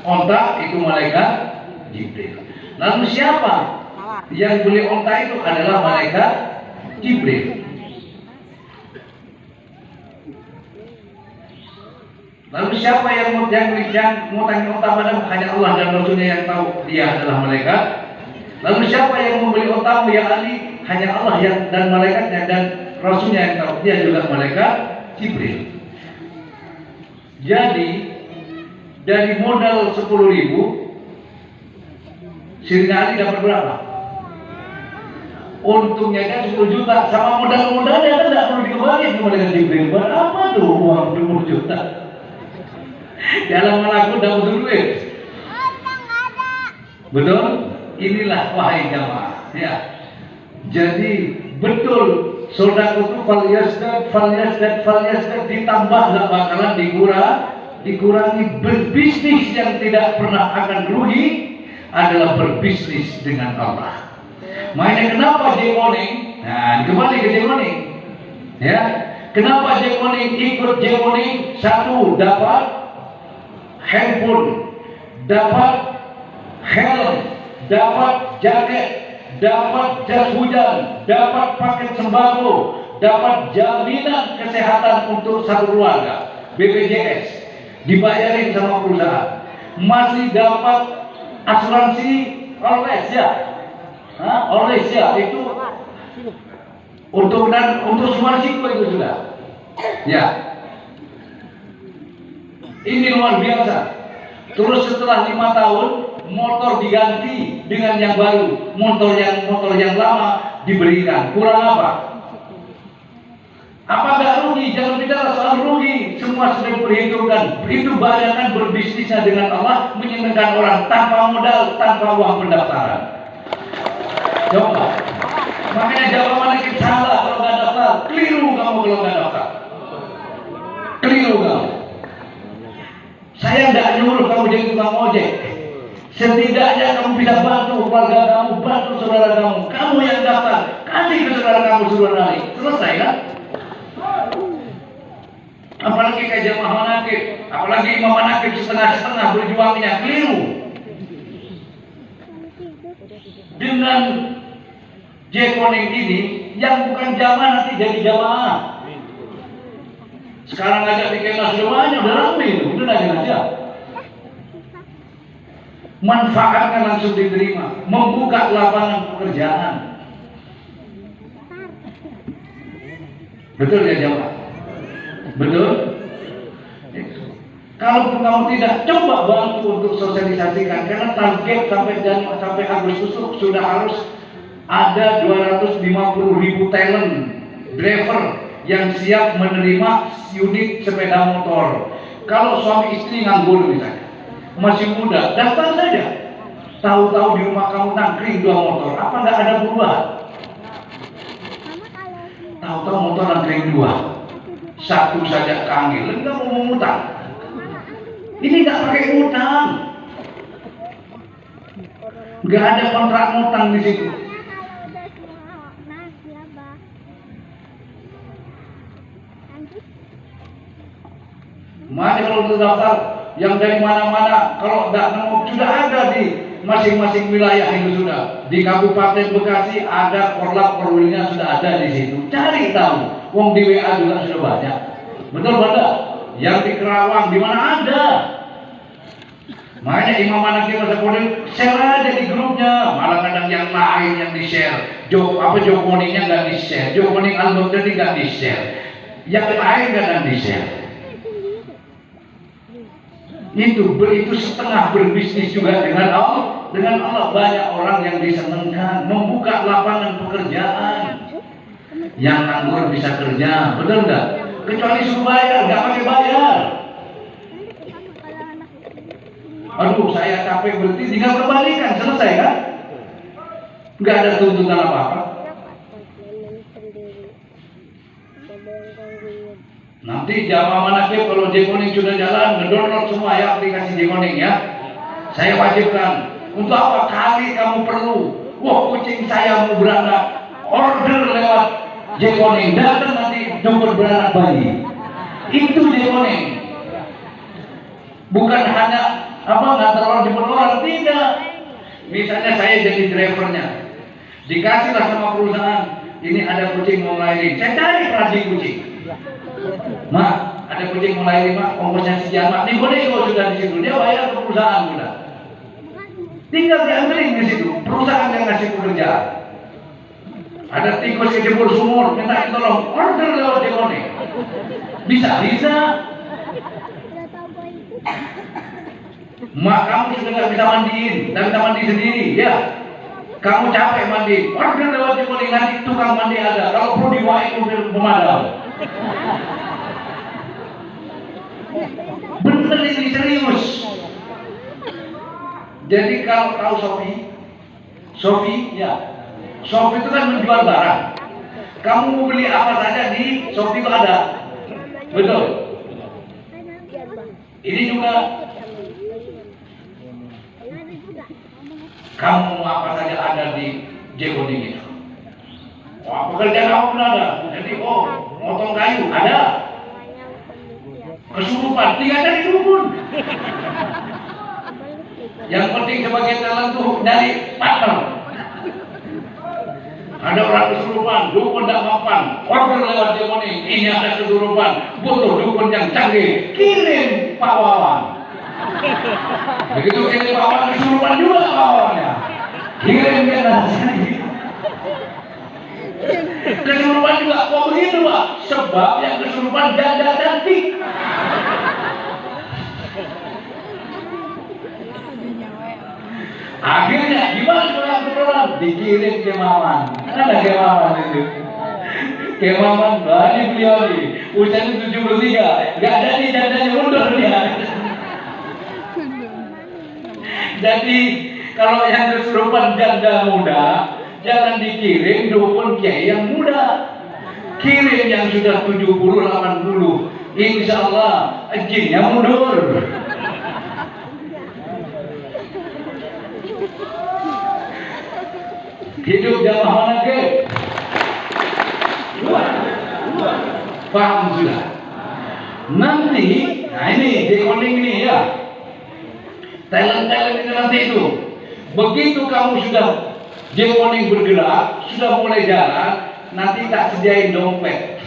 onta itu malaikat Jibril. Lalu siapa yang beli onta itu adalah malaikat Jibril. Lalu siapa yang mau tanggung utang padamu? Hanya Allah dan Rasulnya yang tahu. Dia adalah malaikat. Lalu siapa yang memberi utangmu ya Ali? Hanya Allah yang dan malaikatnya dan Rasulnya yang tahu. Dia juga malaikat Jibril. Jadi dari modal 10.000, Sirina Ali dapat berapa? Untungnya kan 10 juta. Sama modal-modalnya kan tidak perlu dikembalikan ke malaikat Jibril. Buat apa tuh uang 10 juta? Dalam melakukan dapat duit. Betul? Inilah wahai jamaah. Ya. Jadi betul sedekah itu falyasdad ditambah nggak bakalan dikurangi. Berbisnis yang tidak pernah akan rugi adalah berbisnis dengan Allah. Makanya kenapa Jack Moning? Nah, kembali ke Jack Moning. Ya, kenapa Jack Moning ikut Jack Moning? Satu, dapat handphone, dapat helm, dapat jaket, dapat jas hujan, dapat paket sembako, dapat jaminan kesehatan untuk satu keluarga, BPJS, dibayarin sama perusahaan, masih dapat asuransi Orlesia. Orlesia itu untuk semua risiko itu sudah. Ya. Ini luar biasa. Terus setelah 5 tahun motor diganti dengan yang baru, motor yang lama diberikan. Kurang apa? Apa nggak rugi? Jangan bicara soal rugi. Semua sudah diperhitungkan. Itu bayangkan berbisnisnya dengan Allah, menyenangkan orang tanpa modal, tanpa uang pendaftaran. Coba. Makanya jawaban kita salah kalau nggak daftar. Keliru kamu kalau nggak daftar. Keliru kamu. Saya tidak nyuruh kamu jadi tukang ojek. Setidaknya kamu bisa bantu keluarga kamu, bantu saudara kamu. Kamu yang daftar, kasih ke saudara kamu suruh naik. Selesai kan? Apalagi kayak jamaah manakib, apalagi imam manakib setengah-setengah berjuangnya, keliru. Dengan Jekoning ini, yang bukan jamaah nanti jadi jamaah. Sekarang aja bikin nas jamaahnya udah ramai, udah nanya aja. Manfaatnya langsung diterima, membuka lapangan pekerjaan. Betul ya jamaah? Betul? Kalaupun kamu tidak, coba bantu untuk sosialisasikan, karena target sampai Agustus sudah harus ada 250.000 talent driver yang siap menerima unit sepeda motor. Kalau suami istri nganggur misalnya, masih muda, daftar saja. Tahu-tahu di rumah kamu nangkring 2 motor, apa nggak ada perubahan? Tahu-tahu motor nangkring 2, 1 saja kangen, enggak mau mengutang. Ini nggak pakai utang, nggak ada kontrak utang di situ. Mari kalau terdaftar yang dari mana-mana, kalau tidak nemu sudah ada di masing-masing wilayah itu sudah. Di Kabupaten Bekasi ada korlap perwilnya sudah ada di situ. Cari tahu, wong di WA juga sudah banyak. Betul betul. Yang di Kerawang di mana ada. Makanya Imam Manakib masa kode share aja di grupnya. Malah kadang yang lain yang di share. Jokoningnya nggak di share. Jokoning Al-Baghdadi nggak di share. Yang lain kadang di share. Itu setengah berbisnis juga dengan Allah. Dengan Allah banyak orang yang disenangkan, membuka lapangan pekerjaan. Yang nganggur bisa kerja, betul nggak? Kecuali suruh bayar, nggak pakai bayar. Aduh, saya capek berhenti, tinggal kembalikan, selesai kan? Nggak ada tuntutan apa-apa. Nanti jamaah manakib kalau Jekoning sudah jalan, mendownload semua ya aplikasi Jekoning ya. Saya wajibkan. Untuk apa kali kamu perlu? Wah, kucing saya mau beranak, order lewat Jekoning, datang nanti jemput beranak bayi. Itu Jekoning. Bukan hanya ngantar orang jemput orang, tidak. Misalnya saya jadi drivernya, dikasihlah sama perusahaan, ini ada kucing mau ngelahirin, saya cari perhati kucing. Mak, ada kucing mulai mak, ongkosnya sekian mak, nego-nego sudah di situ, dia bayar ke perusahaan sudah. Tinggal diambilin di situ, perusahaan yang ngasih pekerjaan. Ada tikus kejebur sumur, minta ditolong, order lewat Jekone. Bisa. Mak, kamu sudah nggak bisa mandiin, nggak bisa mandi sendiri, ya. Kamu capek mandi, order lewat Jekone, nanti tukang mandi ada. Kalau perlu diwain mobil pemadam. Bener ini serius. Jadi kalau tahu Shopee ya, Shopee itu kan menjual barang. Kamu mau beli apa saja di Shopee itu ada, betul. Ini juga kamu mau apa saja ada di Jekone itu. Wah, pekerjaan kamu pun ada. Jadi motong kayu ada. Kesurupan, tinggal cari dukun. Yang penting sebagai talent tuh dari partner. Ada orang kesurupan, dukun tidak mampan, order lewat Jekone. Ini ada kesurupan, butuh dukun yang canggih, kirim Pak Wawan. Begitu kirim Pak Wawan, kesurupan juga Pak Wawannya. Kirim ke sini. Kesurupan juga kok begitu Pak? Sebab yang kesurupan janda cantik. Akhirnya gimana orang dikirim ke Maman. Ada ke Maman itu. Ke Maman balik beliau nih. Usianya 73. Gak ada nih jandanya mundur dia. Jadi kalau yang kesurupan janda muda, jangan dikirim dukun kiai yang muda. Kirim yang sudah 70, 80. Insya Allah jinnya mundur. Hidup jamaah mana ke? Paham sudah? Nanti, nah ini Jekone ini ya. Talent itu nanti itu. Begitu kamu sudah Jekone bergerak, sudah mulai jalan, nanti tak sediain dompet.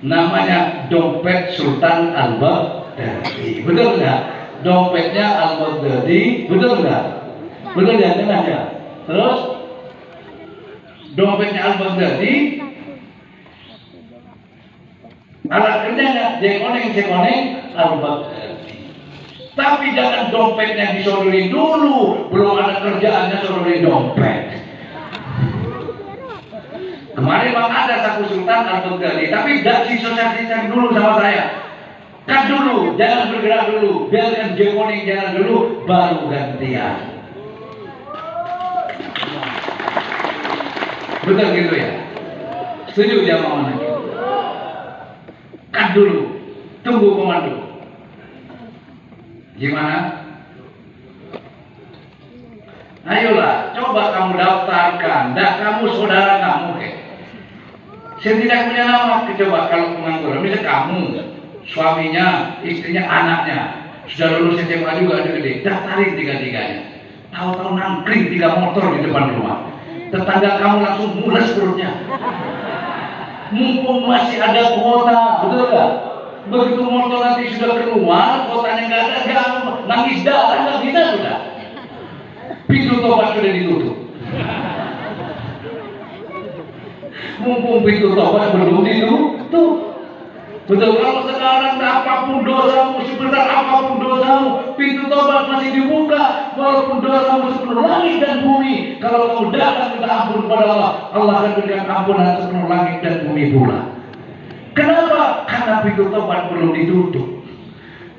Namanya dompet Sultan Al-Baghdadi. Betul nggak? Dompetnya Al-Baghdadi, betul nggak? Betul ya, dengar ya. Terus dompetnya Al-Baghdadi, alat kerjanya Jekone Al-Baghdadi. Tapi jangan dompetnya disodorin dulu, belum ada kerjaannya sodorin dompet. Kemarin bang ada Saku Sultan Al-Baghdadi, tapi tidak disosialisasikan dulu sama saya. Kan dulu, jangan bergerak dulu, biarkan Jekone jalan dulu, baru gantian. Betul gitu ya? Setuju jamaah mana? Cut dulu, tunggu komando. Gimana? Ayolah, coba kamu daftarkan. Dah kamu saudara kamu saya tidak punya nama. Coba kalau pengangguran, misalnya kamu, suaminya, istrinya, anaknya sudah lulus SMA juga ada gede, daftarin tiga-tiganya. Tahu-tahu nangkring 3 motor di depan rumah. Tetangga kamu langsung mules perutnya. Mumpung masih ada kuota, betul nggak? Begitu motor nanti sudah keluar, kuotanya nggak ada, nggak nangis darah nggak bisa sudah. Pintu tobat sudah ditutup. Mumpung pintu tobat belum ditutup. Betul, kalau sekarang apapun dosamu, sebesar apapun dosamu, pintu tobat masih dibuka. Walaupun dosamu sepenuh langit dan bumi, kalau kamu datang minta ampun kepada Allah, Allah akan berikan ampunan sepenuh langit dan bumi pula. Kenapa? Karena pintu tobat belum ditutup.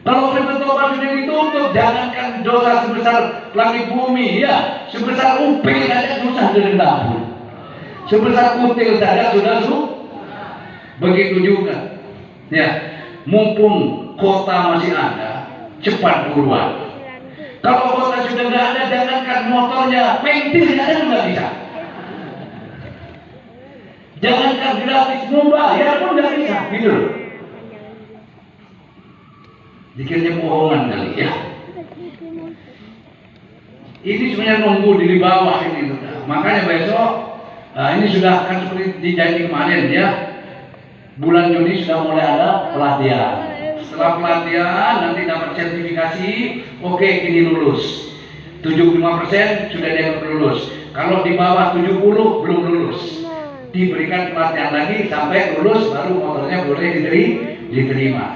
Kalau pintu tobat sudah ditutup, jangankan dosa sebesar langit bumi, ya, sebesar upil saja susah diampun. Sebesar kutil saja sudah begitu juga. Ya, mumpung kota masih ada, cepat buruan. Kalau kota sudah nggak ada, jangankan motornya, pentil aja nggak bisa. Jangankan gratis membayar pun nggak bisa, gitu loh. Dikiranya bohongan kali ya. Ini sebenarnya nunggu di bawah ini, makanya besok ini sudah akan seperti dijanji kemarin ya. bulan Juni sudah mulai ada pelatihan. Setelah pelatihan nanti dapat sertifikasi, oke ini lulus. 75% sudah dianggap lulus. Kalau di bawah 70 belum lulus. Diberikan pelatihan lagi sampai lulus baru motornya boleh diterima.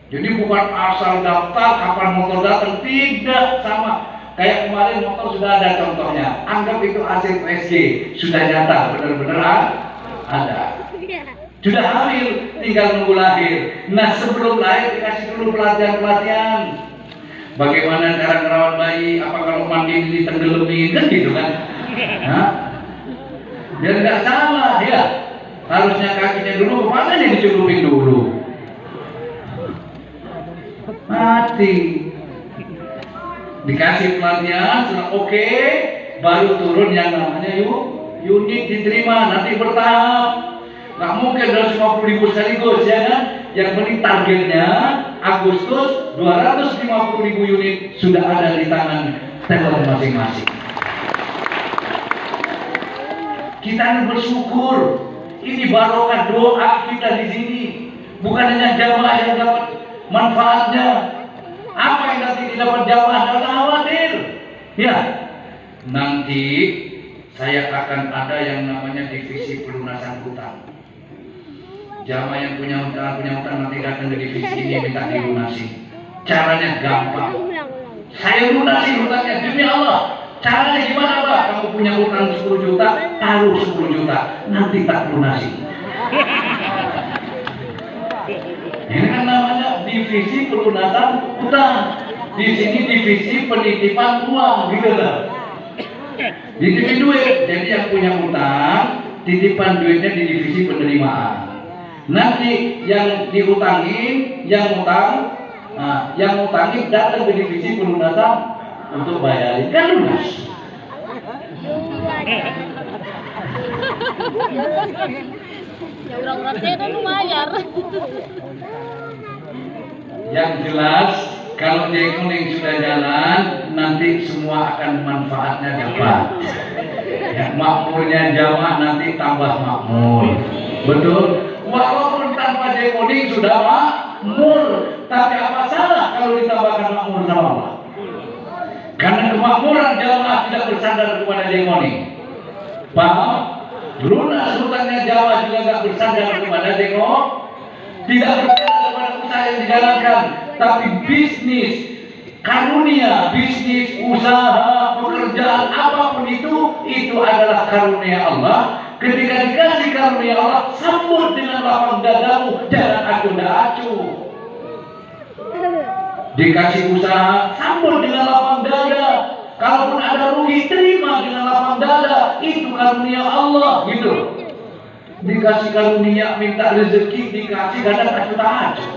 Jadi bukan asal daftar kapan motor datang, tidak, sama kayak kemarin motor sudah ada contohnya. Anggap itu hasil USG sudah nyata, benar-benar ada. Sudah hamil, tinggal nunggu lahir. Nah sebelum lahir dikasih dulu pelatihan. Bagaimana cara merawat bayi? Apa kalau mandi ditenggelamin kan gitu kan? Hah? Biar nggak salah ya. Harusnya kakinya dulu, kepalanya dicelupin dulu. Mati. Dikasih pelatihan, sudah oke, baru turun yang namanya unit diterima, nanti bertahap. Nggak mungkin 250.000 sekaligus ya kan? Yang penting targetnya Agustus 250.000 unit sudah ada di tangan teller masing-masing. Kita ini bersyukur. Ini barokah doa kita di sini. Bukan hanya jamaah yang dapat manfaatnya. Apa yang nanti didapat jamaah, jangan khawatir. Ya, nanti saya akan ada yang namanya divisi pelunasan hutang. Jamaah yang punya hutang nanti datang ke divisi ini minta dilunasi. Caranya gampang. Saya lunasi hutangnya demi Allah. Caranya gimana Pak? Kamu punya hutang 10 juta, taruh 10 juta, nanti tak lunasi. Ini kan namanya divisi pelunasan hutang. Di sini divisi penitipan uang, gitu lah. Dititipin duit, jadi yang punya hutang, titipan duitnya di divisi penerimaan. Nanti yang dihutangin, yang ngutangin datang ke divisi pelunasan untuk bayarin, kan lunas. Ya orang-orangnya itu bayar. Yang jelas kalau Jekoning sudah jalan, nanti semua akan manfaatnya dapat. Ya, makmurnya jamaah nanti tambah makmur. Betul? Walaupun tanpa Jekoning sudah makmur, tapi apa salah kalau ditambahkan makmur sama Allah? Karena kemakmuran jamaah tidak bersandar kepada Jekoning. Paham? Lunas hutangnya jamaah juga tidak bersandar kepada Jekoning. Tidak bersandar kepada usaha yang dijalankan, tapi bisnis, karunia, bisnis, usaha, pekerjaan, apapun itu adalah karunia Allah. Ketika dikasih karunia Allah, sambut dengan lapang dadamu, jangan acuh-acuh. Dikasih usaha, sambut dengan lapang dada. Kalaupun ada rugi, terima dengan lapang dada. Itu karunia Allah, gitu. Dikasih karunia, minta rezeki, dikasih kadang acuh-acuh.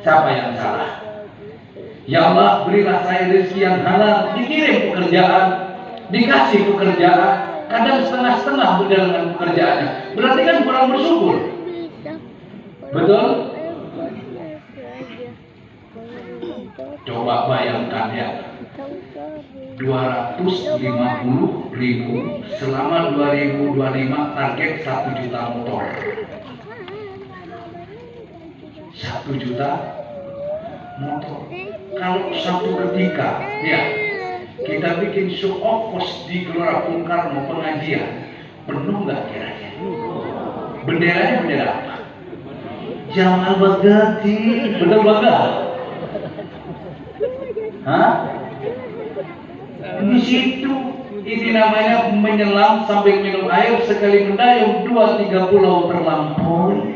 Siapa yang salah? Ya Allah, berilah saya rezeki yang halal. Dikirim pekerjaan, dikasih pekerjaan, kadang setengah-setengah menjalankan pekerjaannya. Berarti kan kurang bersyukur. Betul? Coba bayangkan ya, 250.000 selama 2025 target 1 juta motor. 1 juta motor. Kalau satu ketika ya kita bikin show of force di Gelora Bung Karno pengajian, penuh nggak kira-kira? Benderanya bendera apa? Jamal Baghdadi, betul Baghdadi? Hah? Di situ ini namanya menyelam sambil minum air, sekali mendayung 2-3 pulau terlampaui.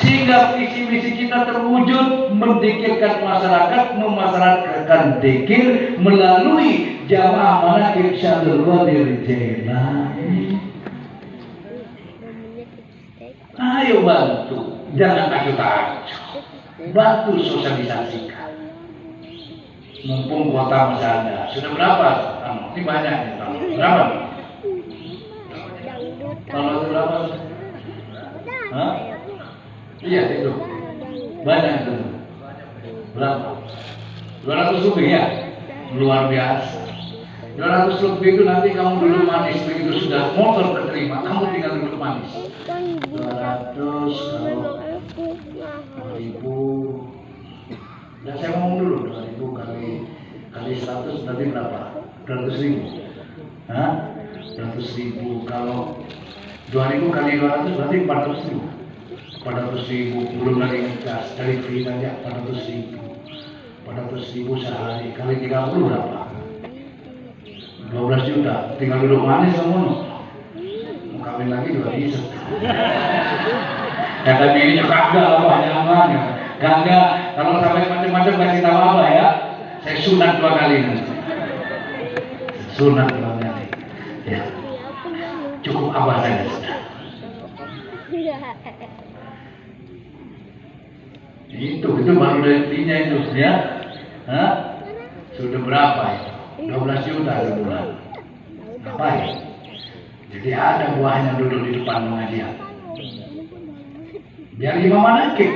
Sehingga visi misi kita terwujud, mendikirkan masyarakat, memasyarakatkan dikir melalui jamaah manaqib Syaikhul Qadir Jailani. Ayo bantu, jangan acuh-acuh, bantu sosialisasikan. Mumpung kuota masih ada. Sudah berapa? Ini banyak nih, berapa? Kalau berapa? Hah? Iya itu. Banyak itu. Berapa? 200 lebih ya? Luar biasa. 200 lebih itu nanti kamu duduk manis, begitu sudah motor keterima, kamu tinggal duduk manis. 200 kalau 2000. Dan saya ngomong dulu 2000 kali 100 berarti berapa? 200.000. Hah? 200.000 kalau 2000 kali 200 berarti 400.000. 400.000 belum dari gas, dari free saja 400.000. 400.000 sehari kali 30 berapa? 12 juta. Tinggal duduk manis kamu. Mau kawin lagi juga bisa. Kata bininya kagak apa jangan ya. Kagak. Kalau sampai macam-macam kasih tahu apa ya. Saya sunat 2 kali nanti. Sunat 2 kali. Ya. Cukup abah saja sudah. Itu baru rezekinya itu ya. Hah? Sudah berapa itu? 12 juta sebulan. Apa ya? Jadi ada buahnya duduk di depan pengajian. Biar imam manakib.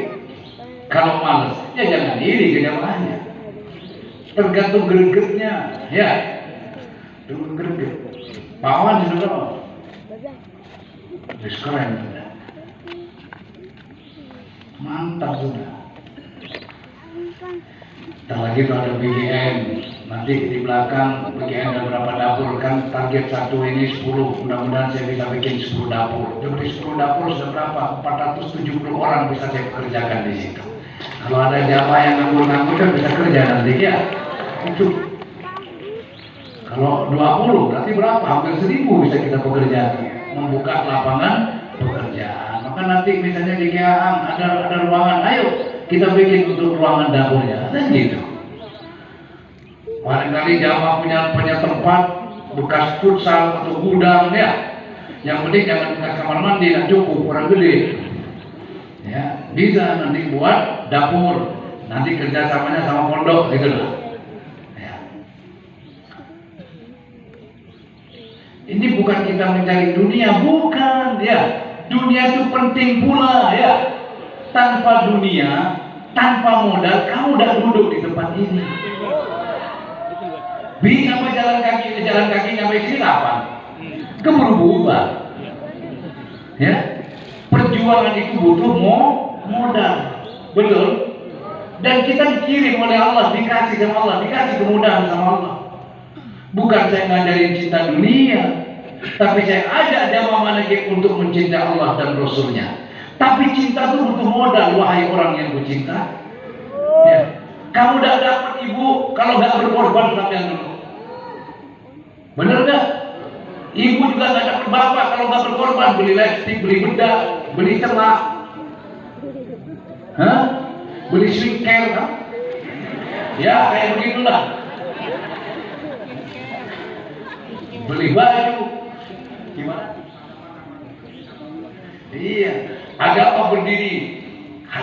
Kalau malas, ya jangan iri ke jamaahnya. Tergantung gregetnya, ya. Tunggu greget. Pawan sudah. Keren sudah. Mantap sudah. Dan lagi kalau ada BGN, nanti di belakang BGN ada berapa dapur kan target satu ini 10, mudah-mudahan saya bisa bikin 10 dapur. Jadi 10 dapur sudah berapa? 470 orang bisa saya pekerjakan di situ. Kalau ada jamaah yang nganggur-nganggur kan bisa kerja nanti ya. Itu. Kalau 20 berarti berapa? Hampir 1000 bisa kita pekerjakan. Membuka lapangan pekerjaan. Maka nanti misalnya di Keang ada ruangan, ayo kita bikin untuk ruangan dapurnya, dan gitu. Barangkali jamaah punya tempat bekas futsal atau gudang ya. Yang penting jangan bekas kamar mandi, dan cukup orang gede. Ya, bisa nanti buat dapur. Nanti kerjasamanya sama pondok gitu loh. Ya. Ini bukan kita mencari dunia, bukan ya. Dunia itu penting pula ya. Tanpa dunia, tanpa modal, kamu udah duduk di tempat ini. Bisa apa jalan kaki sampai sini kapan? Keburu bubar. Ya, perjuangan itu butuh modal, betul. Dan kita dikirim oleh Allah, dikasih sama Allah, dikasih kemudahan sama Allah. Bukan saya ngajarin cinta dunia, tapi saya ajak jamaah manakib untuk mencintai Allah dan Rasulnya. Tapi cinta itu butuh modal, wahai orang yang bercinta. Ya. Kamu udah dapat ibu kalau nggak berkorban sampai dulu. Bener nggak? Ibu juga nggak dapat bapak kalau nggak berkorban, beli lipstick, beli bedak, beli celak, beli skincare, kan? Ya kayak begitulah. Beli baju, gimana? Iya. Agama berdiri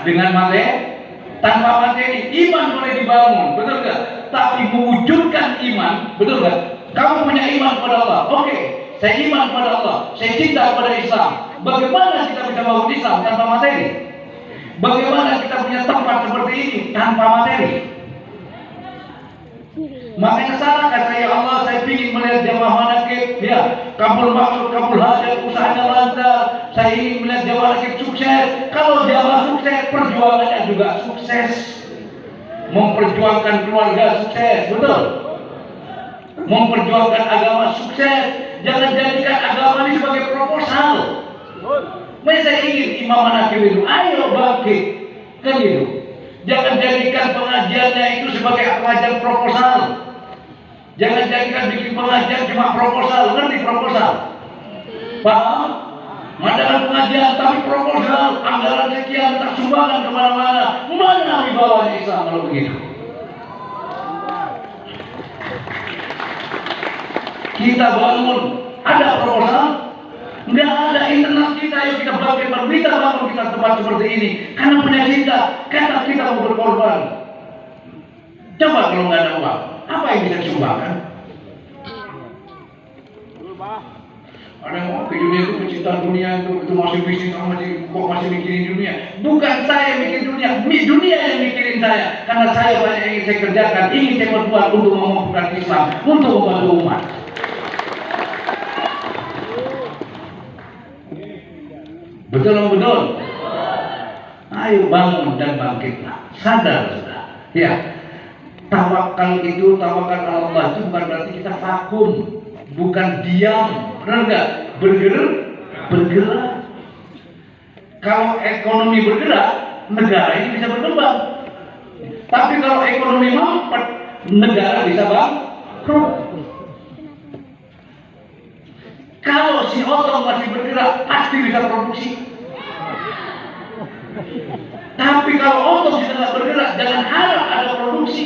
dengan materi, tanpa materi iman boleh dibangun, betul nggak? Tapi mewujudkan iman, betul nggak? Kamu punya iman kepada Allah, oke. Saya iman kepada Allah, saya cinta kepada Islam. Bagaimana kita bisa bangun Islam tanpa materi? Bagaimana kita punya tempat seperti ini tanpa materi? Makanya salah kata ya Allah, saya ingin melihat jamaah manakib, ya, kabul maksud, kabul hajat, usahanya lancar. Saya ingin melihat jamaah manakib sukses. Kalau jamaah sukses, perjuangannya juga sukses. Memperjuangkan keluarga sukses, betul. Memperjuangkan agama sukses. Jangan jadikan agama ini sebagai proposal. Saya ingin imam manakib itu, ayo bangkit, kan gitu. Jangan jadikan pengajiannya itu sebagai pengajian proposal. Jangan jadikan bikin pengajian cuma proposal. Ngerti proposal? Paham? Madakan pengajian tapi proposal. Anggaran sekian, tak sumbangan kemana-mana. Mana wibawanya Islam kalau begitu? Kita bangun, ada proposal? Nggak ada internal kita yang kita bangun, kita bangun kita tempat seperti ini karena punya cinta, karena kita mau berkorban. Coba kalau nggak ada uang, apa yang bisa disumbangkan? Ada yang mau ke dunia itu pecinta dunia itu masih bisnis kok masih mikirin dunia. Bukan saya mikirin dunia, dunia yang mikirin saya. Karena saya banyak yang ingin saya kerjakan, ingin saya berbuat untuk memampukan Islam, untuk membantu umat. Betul atau betul? Ayo bangun dan bangkitlah. Sadar sudah. Ya. Tawakal itu, tawakal Allah itu bukan berarti kita vakum, bukan diam, benar enggak? Bergerak. Kalau ekonomi bergerak, negara ini bisa berkembang. Tapi kalau ekonomi mampet, negara bisa bangkrut. Kalau si otong masih bergerak, pasti bisa produksi. Tapi kalau otong sudah tidak bergerak, jangan harap ada produksi.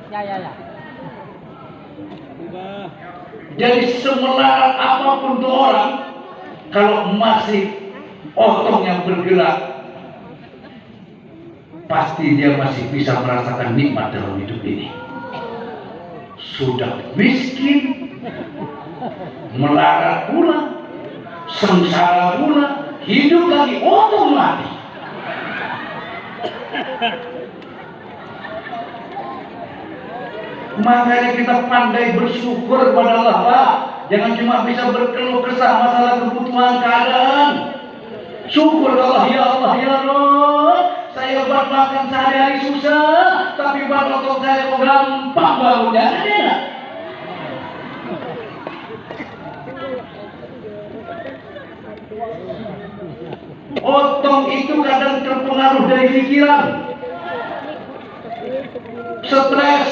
Ya. Jadi semelarat apapun tuh orang, kalau masih otongnya bergerak, pasti dia masih bisa merasakan nikmat dalam hidup ini. Sudah miskin, melarat pula, sengsara pula, hidup lagi, otong mati. Makanya kita pandai bersyukur kepada Allah, Pak. Jangan cuma bisa berkeluh kesah masalah kebutuhan keadaan. Syukur Allah, ya Allah, ya Allah. Saya buat makan sehari-hari susah, tapi buat otong saya kok gampang bangunnya. Enak. Otong itu kadang terpengaruh dari pikiran, stres,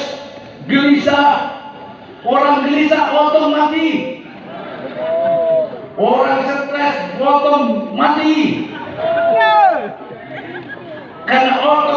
gelisah. Orang gelisah otong mati. Orang stres otong mati. Karena otong